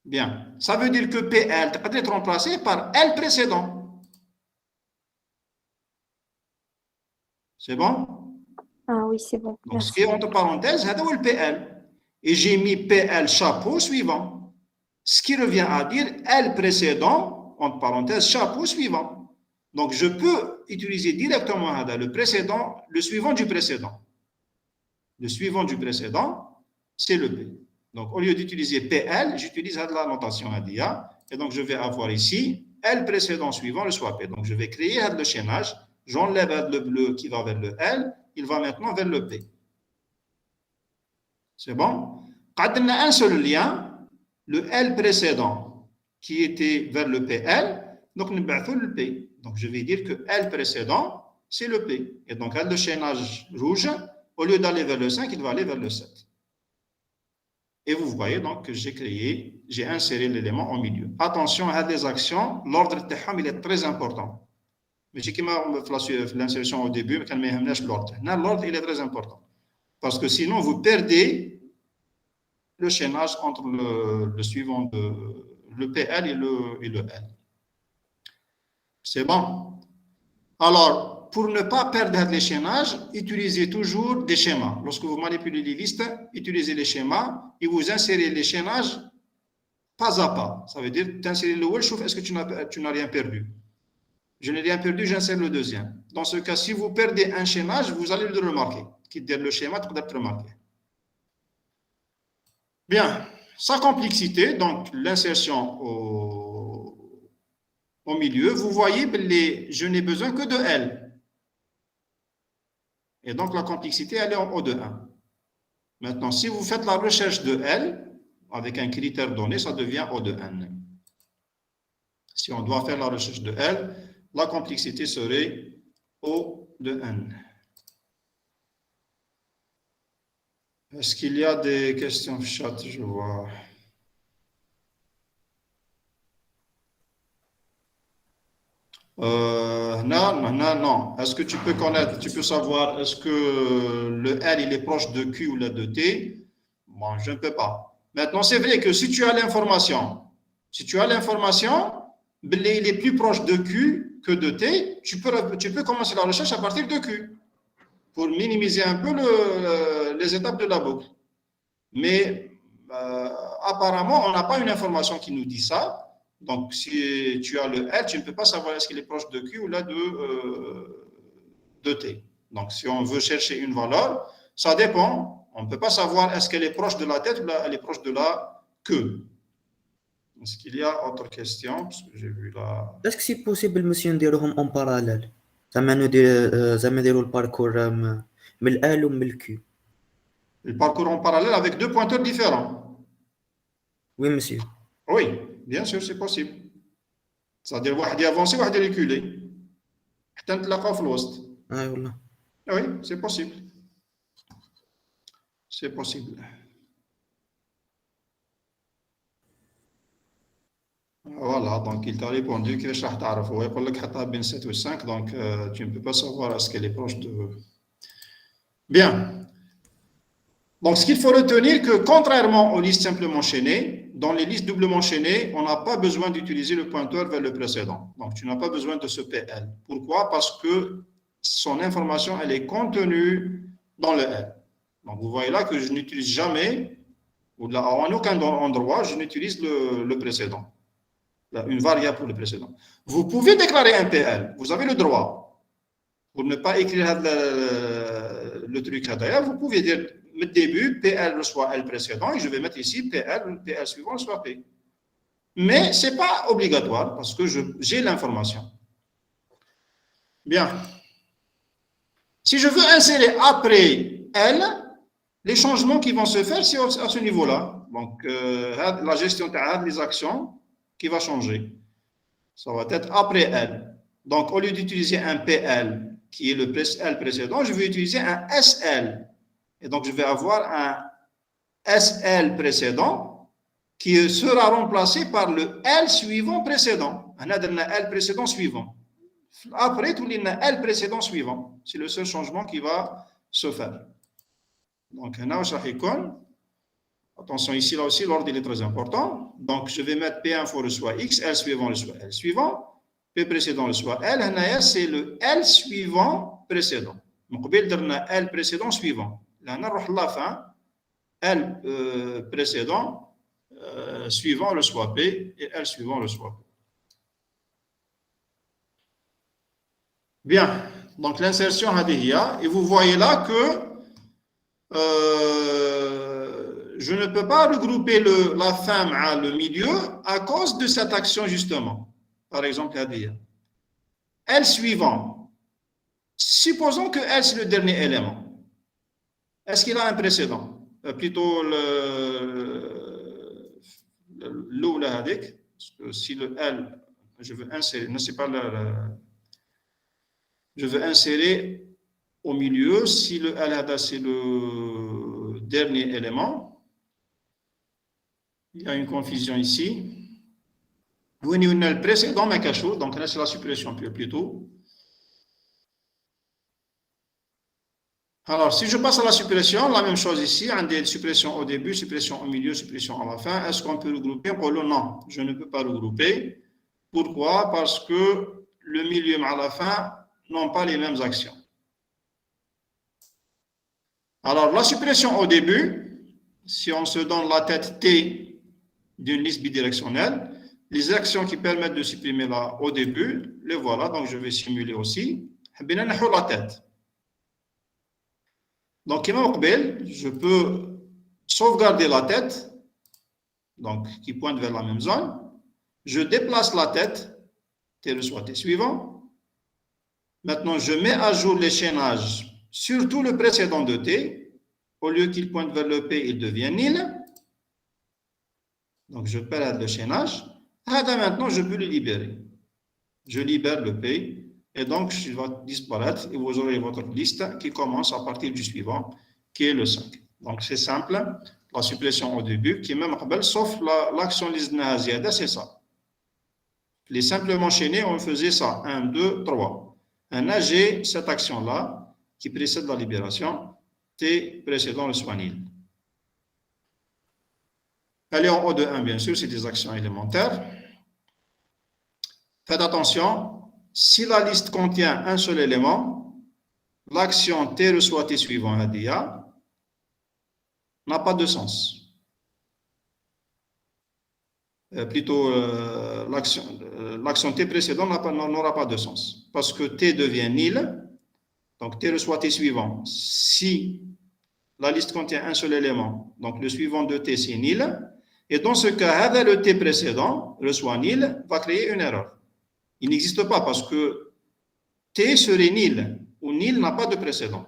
Bien. Ça veut dire que PL peut être remplacé par L précédent. C'est bon? Ah oui, c'est bon. Donc, ce qui est entre parenthèses, c'est le PL. Et j'ai mis PL chapeau suivant. Ce qui revient à dire L précédent entre parenthèses, chapeau suivant. Donc, je peux utiliser directement le précédent, le suivant du précédent. Le suivant du précédent, c'est le P. Donc, au lieu d'utiliser PL, j'utilise la notation ADIA. Et donc, je vais avoir ici L précédent suivant le soit P. Donc, je vais créer le chaînage. J'enlève le bleu qui va vers le L. Il va maintenant vers le P. C'est bon? Quand on a un seul lien, le L précédent, qui était vers le PL, donc nous avons le P. Donc je vais dire que L précédent, c'est le P. Et donc le chaînage rouge, au lieu d'aller vers le 5, il va aller vers le 7. Et vous voyez donc que j'ai inséré l'élément au milieu. Attention à des actions, l'ordre il est très important. Mais j'ai fait l'insertion au début, mais l'ordre. L'ordre, il est très important. Parce que sinon, vous perdez le chaînage entre le suivant de le PL et le L. C'est bon? Alors, pour ne pas perdre les chaînages, utilisez toujours des schémas. Lorsque vous manipulez les listes, utilisez les schémas et vous insérez les chaînages pas à pas. Ça veut dire, tu insères le Welsh, est-ce que tu n'as rien perdu? Je n'ai rien perdu, j'insère le deuxième. Dans ce cas, si vous perdez un chaînage, vous allez le remarquer. Quitte le schéma, tu peux être remarqué. Bien. Sa complexité, donc l'insertion au milieu, vous voyez que je n'ai besoin que de L. Et donc la complexité, elle est en O de 1. Maintenant, si vous faites la recherche de L, avec un critère donné, ça devient O de N. Si on doit faire la recherche de L, la complexité serait O de N. Est-ce qu'il y a des questions chat? Je vois. Non. Est-ce que tu peux connaître, tu peux savoir, est-ce que le L il est proche de Q ou de T? Bon, je ne peux pas. Maintenant, c'est vrai que si tu as l'information, il est plus proche de Q que de T, tu peux commencer la recherche à partir de Q pour minimiser un peu les étapes de la boucle. Mais apparemment, on n'a pas une information qui nous dit ça. Donc, si tu as le L, tu ne peux pas savoir est-ce qu'il est proche de Q ou là de T. Donc, si on veut chercher une valeur, ça dépend. On ne peut pas savoir est-ce qu'elle est proche de la tête ou là, elle est proche de la queue. Est-ce qu'il y a autre question? Parce que j'ai vu là. Est-ce que c'est possible, monsieur, نديروهم en parallèle? زعما نديرو الباركور من ال ومن الكيو. Le parcours en parallèle avec deux pointeurs différents. Oui, monsieur. Oui, bien sûr, c'est possible. C'est-à-dire, واحد avancé, واحد reculé. حتى نتلاقاو في الوسط. والله. Oui, c'est possible. C'est possible. Voilà, donc il t'a répondu que je t'ai 7 ou 5, donc tu ne peux pas savoir est-ce qu'elle est proche de. Bien. Donc, ce qu'il faut retenir, que contrairement aux listes simplement chaînées, dans les listes doublement chaînées, on n'a pas besoin d'utiliser le pointeur vers le précédent. Donc, tu n'as pas besoin de ce PL. Pourquoi? Parce que son information, elle est contenue dans le L. Donc, vous voyez là que je n'utilise jamais, ou là, en aucun endroit, je n'utilise le précédent. Une variable pour le précédent. Vous pouvez déclarer un PL. Vous avez le droit. Pour ne pas écrire le truc là, vous pouvez dire le début, PL reçoit L précédent, et je vais mettre ici PL suivant reçoit P. Mais ce n'est pas obligatoire parce que j'ai l'information. Bien. Si je veux insérer après L, les changements qui vont se faire, c'est à ce niveau-là. Donc, la gestion des actions qui va changer. Ça va être après L. Donc, au lieu d'utiliser un PL qui est le L précédent, je vais utiliser un SL. Et donc, je vais avoir un SL précédent qui sera remplacé par le L suivant précédent. On a un L précédent suivant. Après, tout le L précédent suivant. C'est le seul changement qui va se faire. Donc, attention, ici, là aussi, l'ordre est très important. Donc, je vais mettre P info reçoit X, L suivant reçoit L suivant, P précédent reçoit L. C'est le L suivant précédent. Donc, L précédent suivant. Là, on a la fin. L précédent suivant reçoit P et L suivant reçoit P. Bien. Donc, l'insertion Hadihia. Et vous voyez là que je ne peux pas regrouper la fin à le milieu à cause de cette action justement. Par exemple, Hadihia. L suivant. Supposons que L c'est le dernier élément. Est-ce qu'il a un précédent? Plutôt l'oula hadik, parce que si le L, je veux insérer, ne c'est pas je veux insérer au milieu, si le L hada c'est le dernier élément, il y a une confusion ici. Oui, il y a le précédent, mais cachot, donc là c'est la suppression plutôt. Alors, si je passe à la suppression, la même chose ici, on a des suppressions au début, suppression au milieu, suppression à la fin. Est-ce qu'on peut regrouper? Non, je ne peux pas regrouper. Pourquoi? Parce que le milieu et la fin n'ont pas les mêmes actions. Alors, la suppression au début, si on se donne la tête T d'une liste bidirectionnelle, les actions qui permettent de supprimer là au début, les voilà, donc je vais simuler aussi. La tête. Donc, je peux sauvegarder la tête, donc qui pointe vers la même zone. Je déplace la tête, T reçoit T suivant. Maintenant, je mets à jour l'échaînage, surtout le précédent de T. Au lieu qu'il pointe vers le P, il devient nil. Donc, je perds le chaînage. Maintenant, je peux le libérer. Je libère le P. Et donc, il va disparaître et vous aurez votre liste qui commence à partir du suivant, qui est le 5. Donc, c'est simple. La suppression au début, qui est même sauf l'action liste naziada, c'est ça. Les simplement enchaînés, on faisait ça. 1, 2, 3. Un AG, cette action-là, qui précède la libération, T précédant le soignil. Elle est en haut de 1, bien sûr, c'est des actions élémentaires. Faites attention. Si la liste contient un seul élément, l'action T reçoit T suivant Hadia n'a pas de sens. Plutôt, l'action T précédente n'aura pas de sens. Parce que T devient nil, donc T reçoit T suivant. Si la liste contient un seul élément, donc le suivant de T c'est nil, et dans ce cas, le T précédent reçoit nil, va créer une erreur. Il n'existe pas parce que T serait nil, ou nil n'a pas de précédent.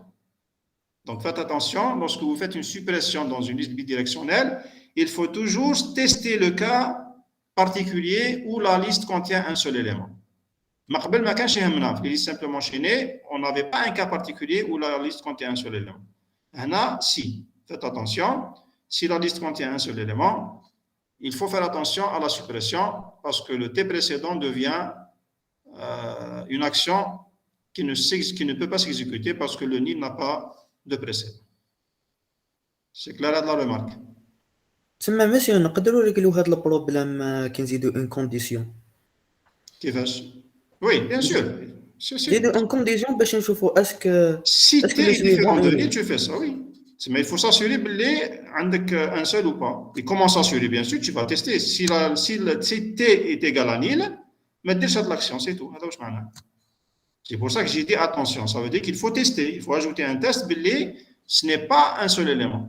Donc faites attention, lorsque vous faites une suppression dans une liste bidirectionnelle, il faut toujours tester le cas particulier où la liste contient un seul élément. Les listes simplement enchaînées, on n'avait pas un cas particulier où la liste contient un seul élément. Si, faites attention, si la liste contient un seul élément, il faut faire attention à la suppression parce que le T précédent devient une action qui ne peut pas s'exécuter parce que le nil n'a pas de précédent. C'est clair à la remarque. تسمى مسيو نقدروا نريكلو هذا البروبليم كي نزيدو اون كونديسيون كيفاش؟ Oui, bien sûr. نزيدو اون كونديسيون باش نشوفوا اسكو Si Est-ce T que le est différent de suivant est nil, tu fais ça, oui. Mais il faut s'assurer avec un seul ou pas. Et comment s'assurer? Bien sûr, tu vas tester. Si T est égal à nil, mettre ça de l'action, c'est tout. C'est pour ça que j'ai dit attention. Ça veut dire qu'il faut tester. Il faut ajouter un test. Ce n'est pas un seul élément.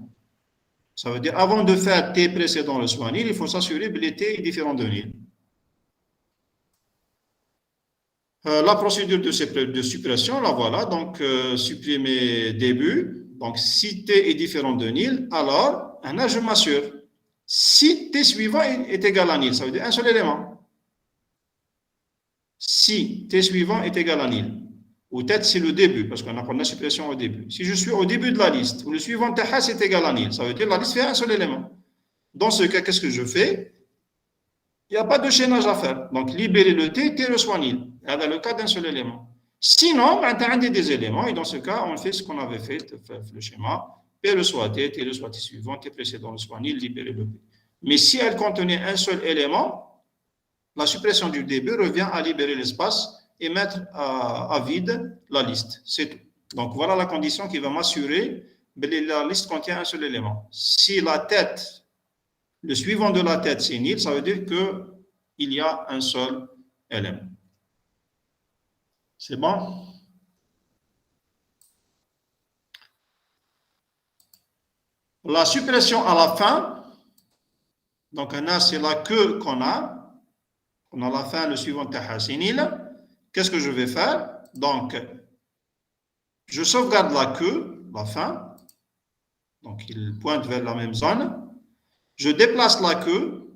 Ça veut dire avant de faire T précédent le soit nil, il faut s'assurer que T est différent de nil. La procédure de suppression, la voilà. Donc, supprimer début. Donc, si T est différent de nil, alors, je m'assure. Si T suivant est égal à nil, ça veut dire un seul élément. Si T suivant est égal à nil, ou peut-être c'est le début, parce qu'on a la suppression au début. Si je suis au début de la liste, où le suivant T est égal à nil, ça veut dire la liste fait un seul élément. Dans ce cas, qu'est-ce que je fais? Il n'y a pas de chaînage à faire. Donc, libérer le T, T reçoit nil. Dans le cas d'un seul élément. Sinon, tu as des éléments, et dans ce cas, on fait ce qu'on avait fait, le schéma. P reçoit T, T reçoit T suivant, T précédent reçoit nil, libérer le P. Mais si elle contenait un seul élément, la suppression du début revient à libérer l'espace et mettre à vide la liste. C'est tout. Donc, voilà la condition qui va m'assurer que la liste contient un seul élément. Si la tête, le suivant de la tête, c'est nil, ça veut dire qu'il y a un seul élément. C'est bon? La suppression à la fin, donc c'est la queue qu'on a. On a la fin, le suivant c'est nil. Qu'est-ce que je vais faire? Donc, je sauvegarde la queue, la fin. Donc, il pointe vers la même zone. Je déplace la queue.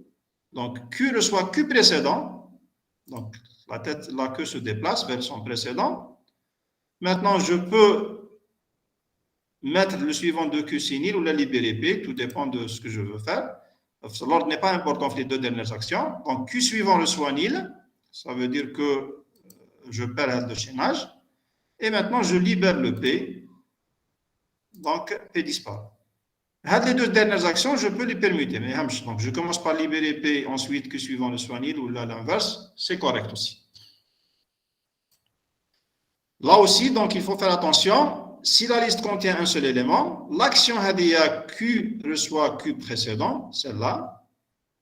Donc, Q reçoit Q précédent. Donc, la queue se déplace vers son précédent. Maintenant, je peux mettre le suivant de Q nil ou la libérer P. Tout dépend de ce que je veux faire. L'ordre n'est pas important pour les deux dernières actions. Donc, Q suivant reçoit nil. Ça veut dire que je perds le chaînage. Et maintenant, je libère le P. Donc, P disparaît. Les deux dernières actions, je peux les permuter. Mais donc, je commence par libérer P, ensuite Q suivant reçoit nil ou là l'inverse. C'est correct aussi. Là aussi, donc, il faut faire attention. Si la liste contient un seul élément, l'action Hadia Q reçoit Q précédent, celle-là,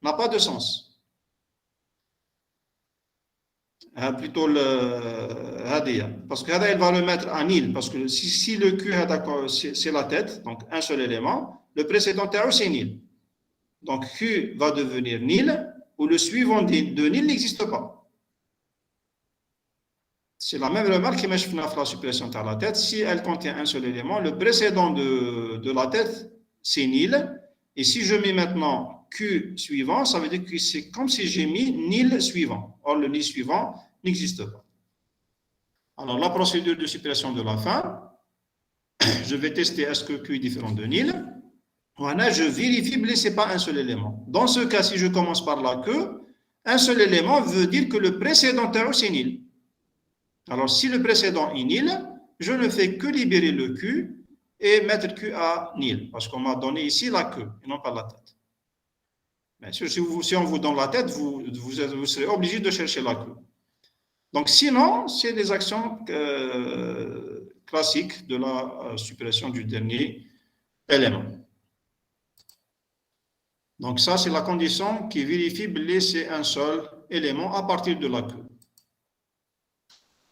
n'a pas de sens. Plutôt le Hadia. Parce que Hadia, il va le mettre à nil. Parce que si le Q, c'est la tête, donc un seul élément, le précédent c'est nil. Donc Q va devenir nil, ou le suivant de nil n'existe pas. C'est la même remarque qui met la suppression de la tête. Si elle contient un seul élément, le précédent de la tête, c'est nil. Et si je mets maintenant Q suivant, ça veut dire que c'est comme si j'ai mis nil suivant. Or, le nil suivant n'existe pas. Alors, la procédure de suppression de la fin, je vais tester est-ce que Q est différent de nil. Voilà, je vérifie que ce n'est pas un seul élément. Dans ce cas, si je commence par la queue, un seul élément veut dire que le précédent c'est nil. Alors, si le précédent est nil, je ne fais que libérer le Q et mettre Q à nil, parce qu'on m'a donné ici la queue et non pas la tête. Bien sûr, si on vous donne la tête, vous serez obligé de chercher la queue. Donc, sinon, c'est des actions classiques de la suppression du dernier élément. Donc, ça, c'est la condition qui vérifie que c'est un seul élément à partir de la queue.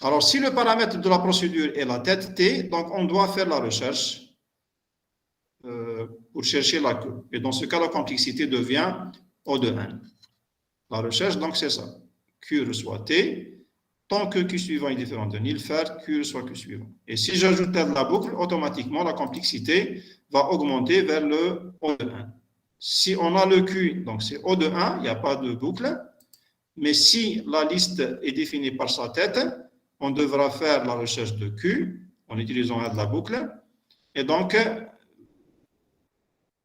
Alors, si le paramètre de la procédure est la tête T, donc on doit faire la recherche pour chercher la queue. Et dans ce cas, la complexité devient O de n. La recherche, donc, c'est ça. Q reçoit T. Tant que Q suivant est différent de nil, faire Q reçoit Q suivant. Et si j'ajoute de la boucle, automatiquement, la complexité va augmenter vers le O de n. Si on a le Q, donc c'est O de 1, il n'y a pas de boucle. Mais si la liste est définie par sa tête, on devra faire la recherche de Q en utilisant de la boucle. Et donc,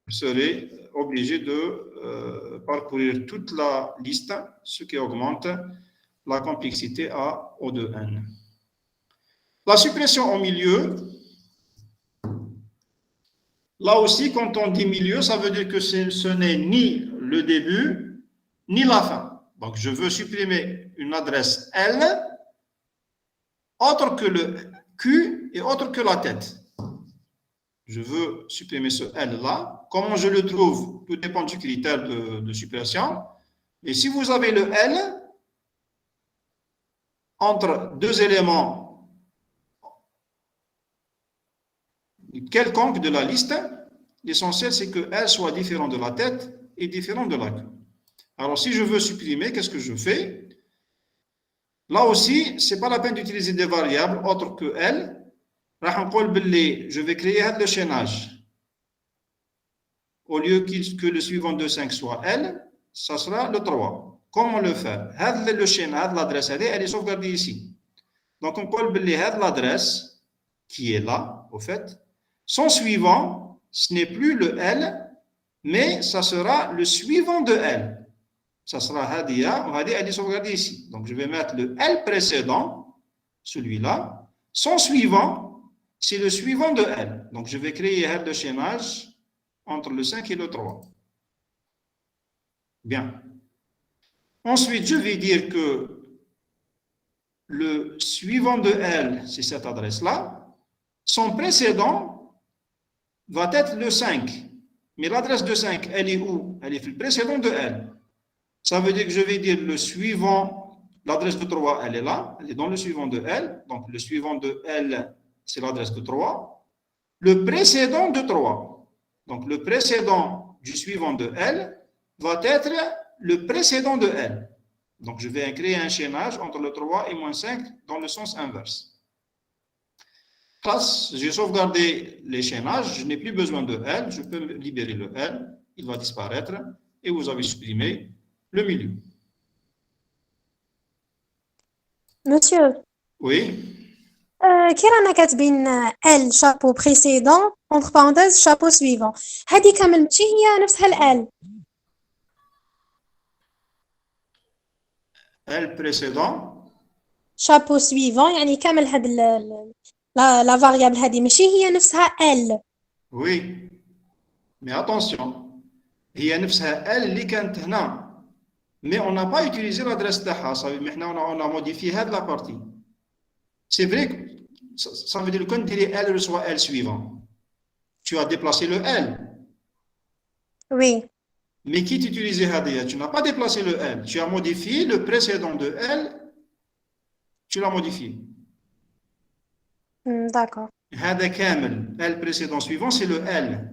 vous serez obligé de parcourir toute la liste, ce qui augmente la complexité à O de n. La suppression au milieu, là aussi, quand on dit milieu, ça veut dire que ce n'est ni le début, ni la fin. Donc, je veux supprimer une adresse L, autre que le Q et autre que la tête. Je veux supprimer ce L-là. Comment je le trouve? Tout dépend du critère de suppression. Et si vous avez le L, entre deux éléments quelconques de la liste, l'essentiel c'est que L soit différent de la tête et différent de la queue. Alors si je veux supprimer, qu'est-ce que je fais? Là aussi, ce n'est pas la peine d'utiliser des variables autres que L. Je vais créer le chaînage. Au lieu que le suivant de 5 soit L, ça sera le 3. Comment le faire? Le chaînage, l'adresse, elle est sauvegardée ici. Donc, on peut l'adresse qui est là, au fait. Son suivant, ce n'est plus le L, mais ça sera le suivant de L. Ça sera Hadia, elle est sauvegardée ici. Donc, je vais mettre le L précédent, celui-là. Son suivant, c'est le suivant de L. Donc, je vais créer le chaînage entre le 5 et le 3. Bien. Ensuite, je vais dire que le suivant de L, c'est cette adresse-là. Son précédent va être le 5. Mais l'adresse de 5, elle est où? Elle est le précédent de L. Ça veut dire que je vais dire le suivant, l'adresse de 3, elle est là. Elle est dans le suivant de L. Donc, le suivant de L, c'est l'adresse de 3. Le précédent de 3. Donc, le précédent du suivant de L va être le précédent de L. Donc, je vais créer un chaînage entre le 3 et moins 5 dans le sens inverse. Classe, j'ai sauvegardé les chaînages, je n'ai plus besoin de L, je peux libérer le L, il va disparaître et vous avez supprimé le milieu. Monsieur, Oui. كي رانا كاتبين ال شابو بريسيدون entre parenthèses شابو suivant هذه كامل ماشي هي نفسها ال L précédent. شابو suivant يعني كامل هاد لا فاريابل هذه ماشي هي نفسها ال Oui. Mais attention, هي نفسها L اللي كانت هنا. Mais on n'a pas utilisé l'adresse تاعها. Maintenant, on a modifié la partie. C'est vrai que ça veut dire que quand L reçoit L suivant, tu as déplacé le L. Oui. Mais qui t'utilisait Hadia? Tu n'as pas déplacé le L. Tu as modifié le précédent de L. Tu l'as modifié. D'accord. Hada Kamel, L précédent suivant, c'est le L.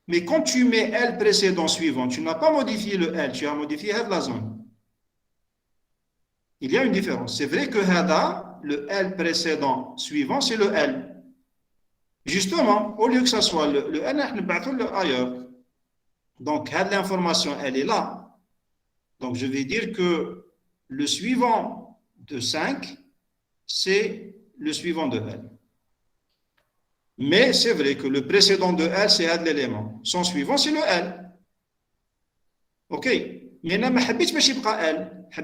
Mais quand tu mets L précédent suivant, tu n'as pas modifié le L, tu as modifié la zone. Il y a une différence. C'est vrai que Hada, le L précédent suivant, c'est le L. Justement, au lieu que ça soit le L, nous battons le ailleurs. Donc, l'information, elle est là. Donc, je vais dire que le suivant de 5, c'est le suivant de L. Mais c'est vrai que le précédent de L, c'est l'élément. Son suivant, c'est le L. OK. Mais je ne veux pas L. Je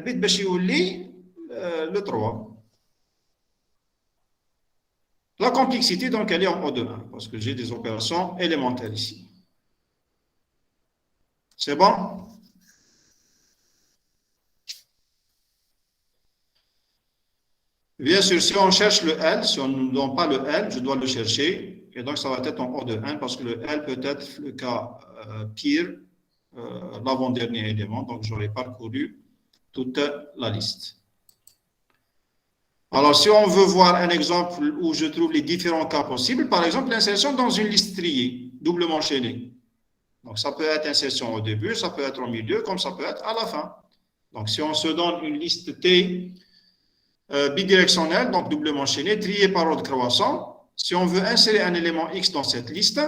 veux le 3. La complexité, donc, elle est en O de 1, parce que j'ai des opérations élémentaires ici. C'est bon? Bien sûr, si on cherche le L, si on ne donne pas le L, je dois le chercher. Et donc, ça va être en O de 1 parce que le L peut être le cas pire, l'avant-dernier élément. Donc, j'aurais parcouru toute la liste. Alors, si on veut voir un exemple où je trouve les différents cas possibles, par exemple, l'insertion dans une liste triée, doublement enchaînée. Donc, ça peut être insertion au début, ça peut être au milieu, comme ça peut être à la fin. Donc, si on se donne une liste T bidirectionnelle, donc doublement enchaînée, triée par ordre croissant, si on veut insérer un élément X dans cette liste,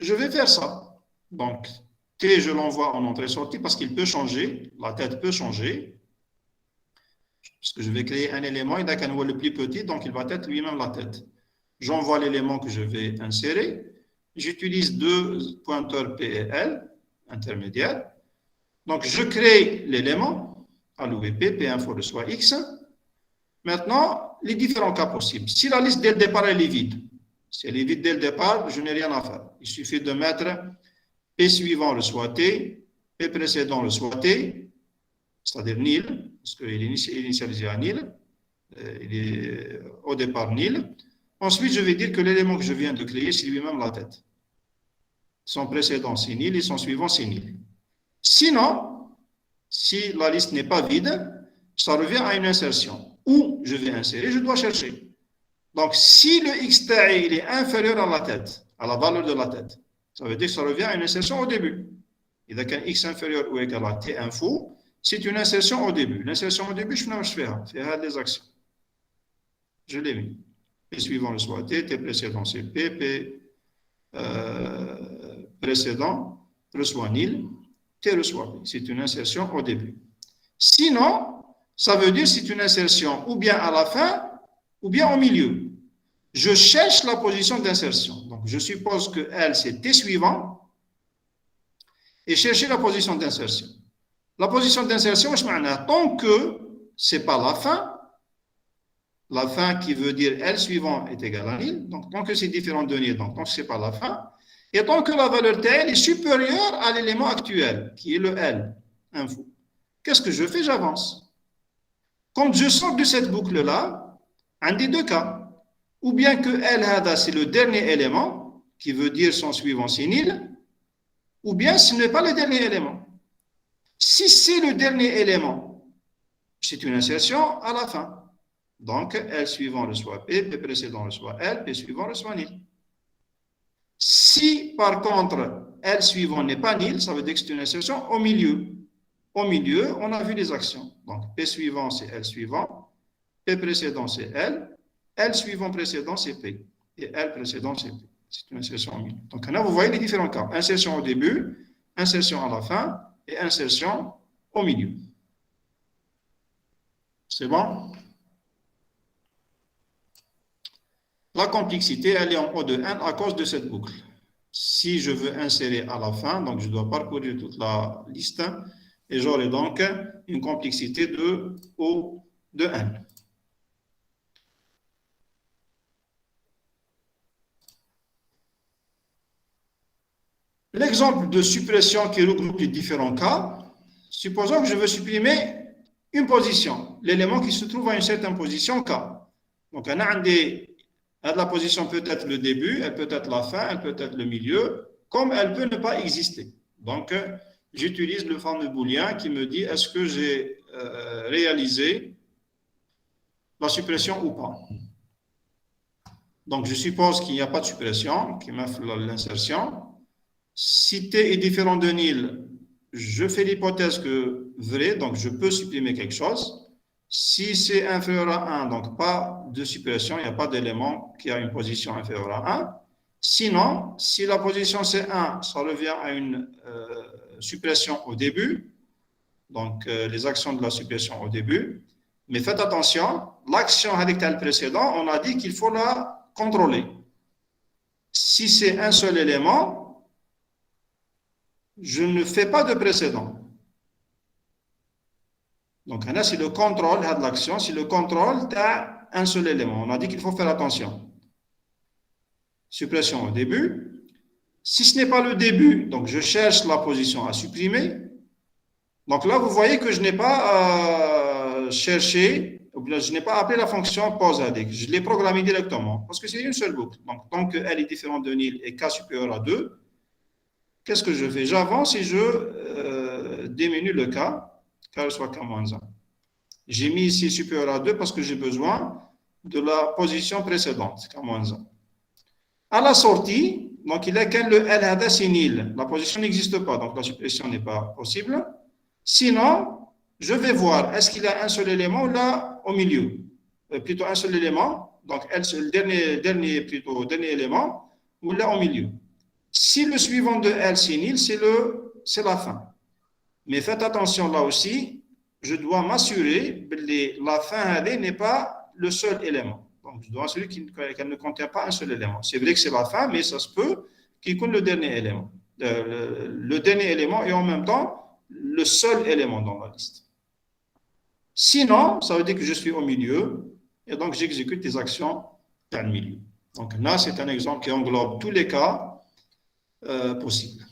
je vais faire ça. Donc, T, je l'envoie en entrée-sortie parce qu'il peut changer, la tête peut changer, parce que je vais créer un élément, il a qu'un le plus petit, donc il va être lui-même la tête. J'envoie l'élément que je vais insérer. J'utilise deux pointeurs P et L. intermédiaire. Donc, je crée l'élément à l'OVP, P info reçoit X. Maintenant, les différents cas possibles. Si la liste dès le départ, elle est vide, si elle est vide dès le départ, je n'ai rien à faire. Il suffit de mettre P suivant reçoit T, P précédent reçoit T, c'est-à-dire nil, parce qu'il est initialisé à nil, il est au départ nil. Ensuite, je vais dire que l'élément que je viens de créer, c'est lui-même la tête. Son précédent, c'est nil, et son suivant, c'est nil. Sinon, si la liste n'est pas vide, ça revient à une insertion. Où je vais insérer, je dois chercher. Donc, si le x ta'i il est inférieur à la tête, à la valeur de la tête, ça veut dire que ça revient à une insertion au début. Et donc, un x inférieur ou égal à t info, c'est une insertion au début. L'insertion au début, je fais des actions. Je l'ai mis. P suivant reçoit t, t précédent c'est p, p précédent reçoit nil, t reçoit p. C'est une insertion au début. Sinon, ça veut dire que c'est une insertion ou bien à la fin ou bien au milieu. Je cherche la position d'insertion. Donc, je suppose que L, c'est T suivant et chercher la position d'insertion. La position d'insertion, tant que ce n'est pas la fin qui veut dire L suivant est égal à nil, donc tant que c'est différent de nil, donc tant que ce n'est pas la fin, et tant que la valeur TL est supérieure à l'élément actuel, qui est le L, info. Qu'est-ce que je fais? J'avance. Quand je sors de cette boucle-là, un des deux cas, ou bien que L, c'est le dernier élément, qui veut dire son suivant c'est nil, ou bien ce n'est pas le dernier élément. Si c'est le dernier élément, c'est une insertion à la fin. Donc, L suivant reçoit P, P précédent reçoit L, P suivant reçoit nil. Si, par contre, L suivant n'est pas nil, ça veut dire que c'est une insertion au milieu. Au milieu, on a vu les actions. Donc, P suivant, c'est L suivant, P précédent, c'est L, L suivant précédent, c'est P, et L précédent, c'est P. C'est une insertion au milieu. Donc, là, vous voyez les différents cas. Insertion au début, insertion à la fin, et insertion au milieu. C'est bon? La complexité, elle est en haut de n à cause de cette boucle. Si je veux insérer à la fin, donc je dois parcourir toute la liste, et j'aurai donc une complexité de O de n. L'exemple de suppression qui regroupe les différents cas, supposons que je veux supprimer une position, l'élément qui se trouve à une certaine position K. Donc, la position peut être le début, elle peut être la fin, elle peut être le milieu, comme elle peut ne pas exister. Donc, j'utilise le fameux booléen qui me dit est-ce que j'ai réalisé la suppression ou pas. Donc, je suppose qu'il n'y a pas de suppression, qui m'offre l'insertion. Si t est différent de nil, je fais l'hypothèse que vrai, donc je peux supprimer quelque chose. Si c'est inférieur à 1, donc pas de suppression, il n'y a pas d'élément qui a une position inférieure à 1. Sinon, si la position c'est 1, ça revient à une suppression au début, donc les actions de la suppression au début. Mais faites attention, l'action avec tel précédent, on a dit qu'il faut la contrôler. Si c'est un seul élément, je ne fais pas de précédent. Donc, là, c'est le contrôle de l'action, c'est le contrôle d'un seul élément. On a dit qu'il faut faire attention. Suppression au début. Si ce n'est pas le début, donc je cherche la position à supprimer. Donc là, vous voyez que je n'ai pas cherché, ou bien je n'ai pas appelé la fonction pose-AD. Je l'ai programmée directement, parce que c'est une seule boucle. Donc, tant qu'elle est différente de nil et k supérieur à 2, qu'est-ce que je fais? J'avance et je diminue le k soit k-1. J'ai mis ici supérieur à 2 parce que j'ai besoin de la position précédente, k-1. À la sortie, donc il est quand le L c'est nil. La position n'existe pas, donc la suppression n'est pas possible. Sinon, je vais voir, est-ce qu'il y a un seul élément ou là au milieu? Plutôt un seul élément, donc L, c'est le dernier élément, ou là au milieu. Si le suivant de L c'est nil, c'est la fin. Mais faites attention là aussi, je dois m'assurer que la fin n'est pas le seul élément. Donc, je dois m'assurer qu'elle ne contient pas un seul élément. C'est vrai que c'est la fin, mais ça se peut qu'il compte le dernier élément. le dernier élément et en même temps le seul élément dans la liste. Sinon, ça veut dire que je suis au milieu et donc j'exécute des actions dans le milieu. Donc là, c'est un exemple qui englobe tous les cas possibles.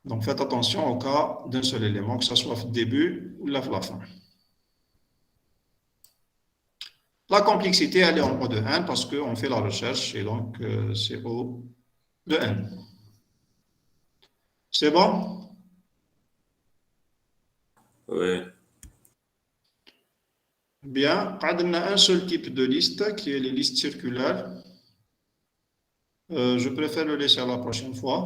Donc faites attention au cas d'un seul élément, que ce soit au début ou à la fin. La complexité, elle est en O de n parce qu'on fait la recherche et donc c'est O de n. C'est bon? Oui. Bien. On a un seul type de liste qui est les listes circulaires. Je préfère le laisser à la prochaine fois.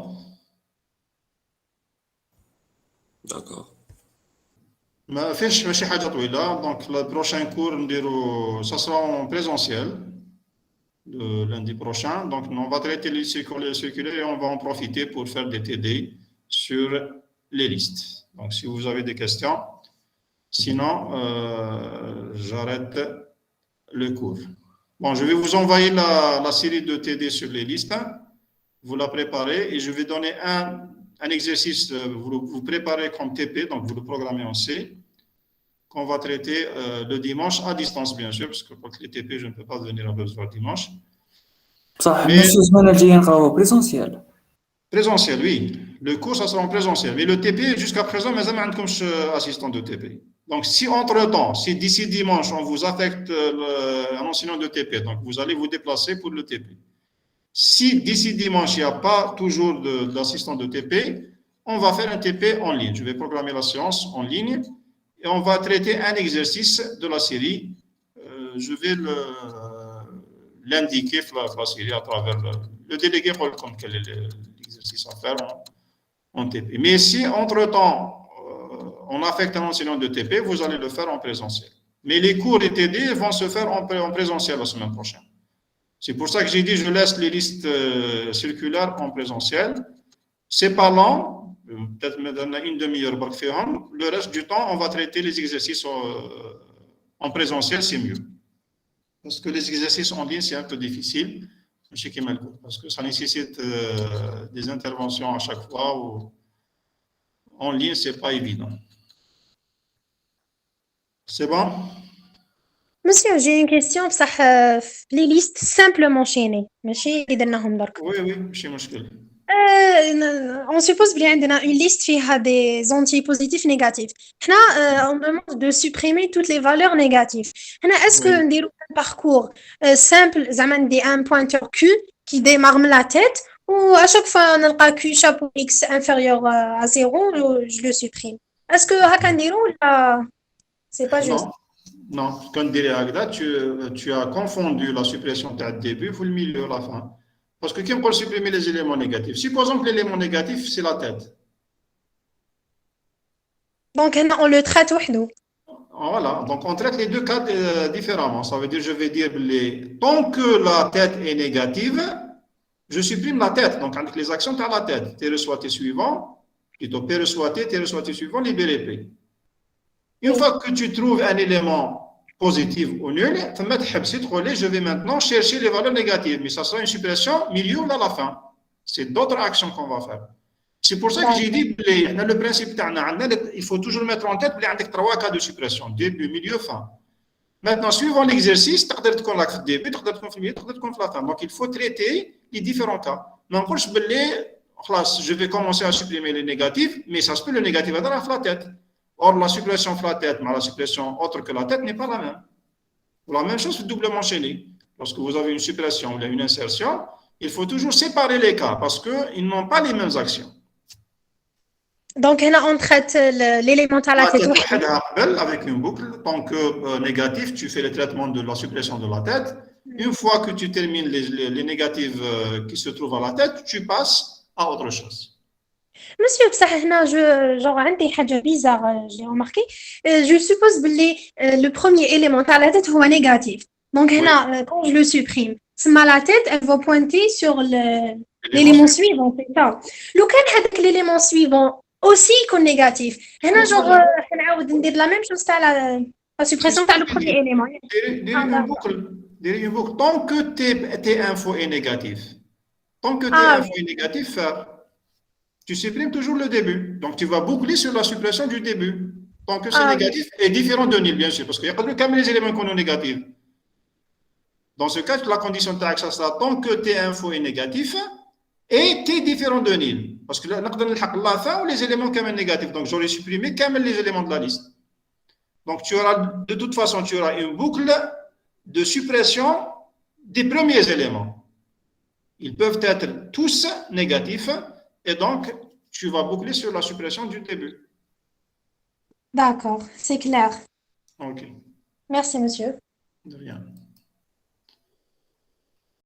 D'accord. ما فيش ماشي حاجة طويلة. Donc le prochain cours نديرو ça sera en présentiel le lundi prochain. Donc on va traiter les circulaires et on va en profiter pour faire des TD sur les listes. Donc si vous avez des questions, sinon j'arrête le cours. Bon, je vais vous envoyer la série de TD sur les listes. Vous la préparez et je vais donner un exercice, vous préparez comme TP, donc vous le programmez en C, qu'on va traiter le dimanche à distance, bien sûr, parce que pour les TP, je ne peux pas venir à Besançon dimanche. صح Mais- نص الزمانة الجاية نقراوه بريزونسيال. Présentiel, oui. Le cours, ça sera en présentiel. Mais le TP, jusqu'à présent, mais jamais comme assistant de TP. Donc, si entre-temps, si d'ici dimanche, on vous affecte un enseignant de TP, donc vous allez vous déplacer pour le TP. Si d'ici dimanche, il n'y a pas toujours d'assistant de TP, on va faire un TP en ligne. Je vais programmer la séance en ligne et on va traiter un exercice de la série. Je vais l'indiquer la série à travers le délégué comme quel est l'exercice à faire en TP. Mais si entre-temps, on affecte un enseignant de TP, vous allez le faire en présentiel. Mais les cours et TD vont se faire en présentiel la semaine prochaine. C'est pour ça que j'ai dit je laisse les listes circulaires en présentiel. C'est pas lent, peut-être une demi-heure. Le reste du temps, on va traiter les exercices en présentiel, c'est mieux. Parce que les exercices en ligne, c'est un peu difficile. Parce que ça nécessite des interventions à chaque fois. En ligne, c'est pas évident. C'est bon? Monsieur, j'ai une question بصح les listes simplement chaînées ماشي اللي درناهم درك. Oui, oui, ماشي مشكل. On suppose بلي عندنا une liste فيها des entiers positifs négatifs. حنا on demande de supprimer toutes les valeurs négatives. حنا est-ce que Oui. نديرو un parcours simple زعما ندي un pointeur Q qui démarre من la tête ou à chaque fois نلقى Q chapeau X inférieur à 0 je le supprime. Est-ce que هكا نديرو ولا c'est pas juste? Non, quand tu as confondu la suppression de début pour le milieu, la fin. Parce que qui peut supprimer les éléments négatifs? Supposons que l'élément négatif, c'est la tête. Donc هنا on le traite وحده. Voilà, donc on traite les deux cas différemment. Ça veut dire, je vais dire, tant que la tête est négative, je supprime la tête. Donc avec les actions, tu as la tête. T reçoit T suivant, plutôt P reçoit T suivant, libéré P. Une fois que tu trouves un élément positif ou nul, je vais maintenant chercher les valeurs négatives. Mais ça sera une suppression milieu ou à la fin. C'est d'autres actions qu'on va faire. C'est pour ça que j'ai dit, le principe, il faut toujours mettre en tête qu'il y a trois cas de suppression, début, milieu, fin. Maintenant, suivant l'exercice, tu peux faire le début, tu peux faire le milieu, tu peux faire la fin. Donc, il faut traiter les différents cas. Mais encore, je vais commencer à supprimer les négatifs, mais ça se peut le négatif va dans la tête. Or, la suppression de la tête, mais la suppression autre que la tête n'est pas la même. La même chose, doublement chaîné. Lorsque vous avez une suppression ou une insertion, il faut toujours séparer les cas parce qu'ils n'ont pas les mêmes actions. Donc هنا on traite l'élément à la tête وحده. Avec une boucle, tant que négatif, tu fais le traitement de la suppression de la tête. Une fois que tu termines les négatives qui se trouvent à la tête, tu passes à autre chose. Monsieur بصح هنا genre عندي حاجة bizarre j'ai remarqué. Je suppose بلي le premier élément à la tête هو négatif. Donc هنا quand je le supprime, la tête elle va pointer sur l'élément suivant, c'est ça. لو كان هذاك l'élément suivant aussi يكون négatif. هنا genre نعاود ندير la même chose تاع la suppression تاع le premier élément. Une boucle. Tant que tes infos est négatif, Tant que Ah, T info est négatif, tu supprimes toujours le début. Donc, tu vas boucler sur la suppression du début. Tant que c'est Ah, négatif et différent de nil, bien sûr, parce qu'il y a pas de caméras les éléments qu'on est négatifs. Dans ce cas, la condition de ça sera tant que T info est négatif et T différent de nil. Parce que là, on a la fin ou les éléments quand même négatifs. Donc, j'aurais supprimé quand même les éléments de la liste. Donc, tu auras, de toute façon, tu auras une boucle de suppression des premiers éléments. Ils peuvent être tous négatifs et donc, tu vas boucler sur la suppression du début. d'accord, c'est clair. OK. Merci, monsieur. De rien.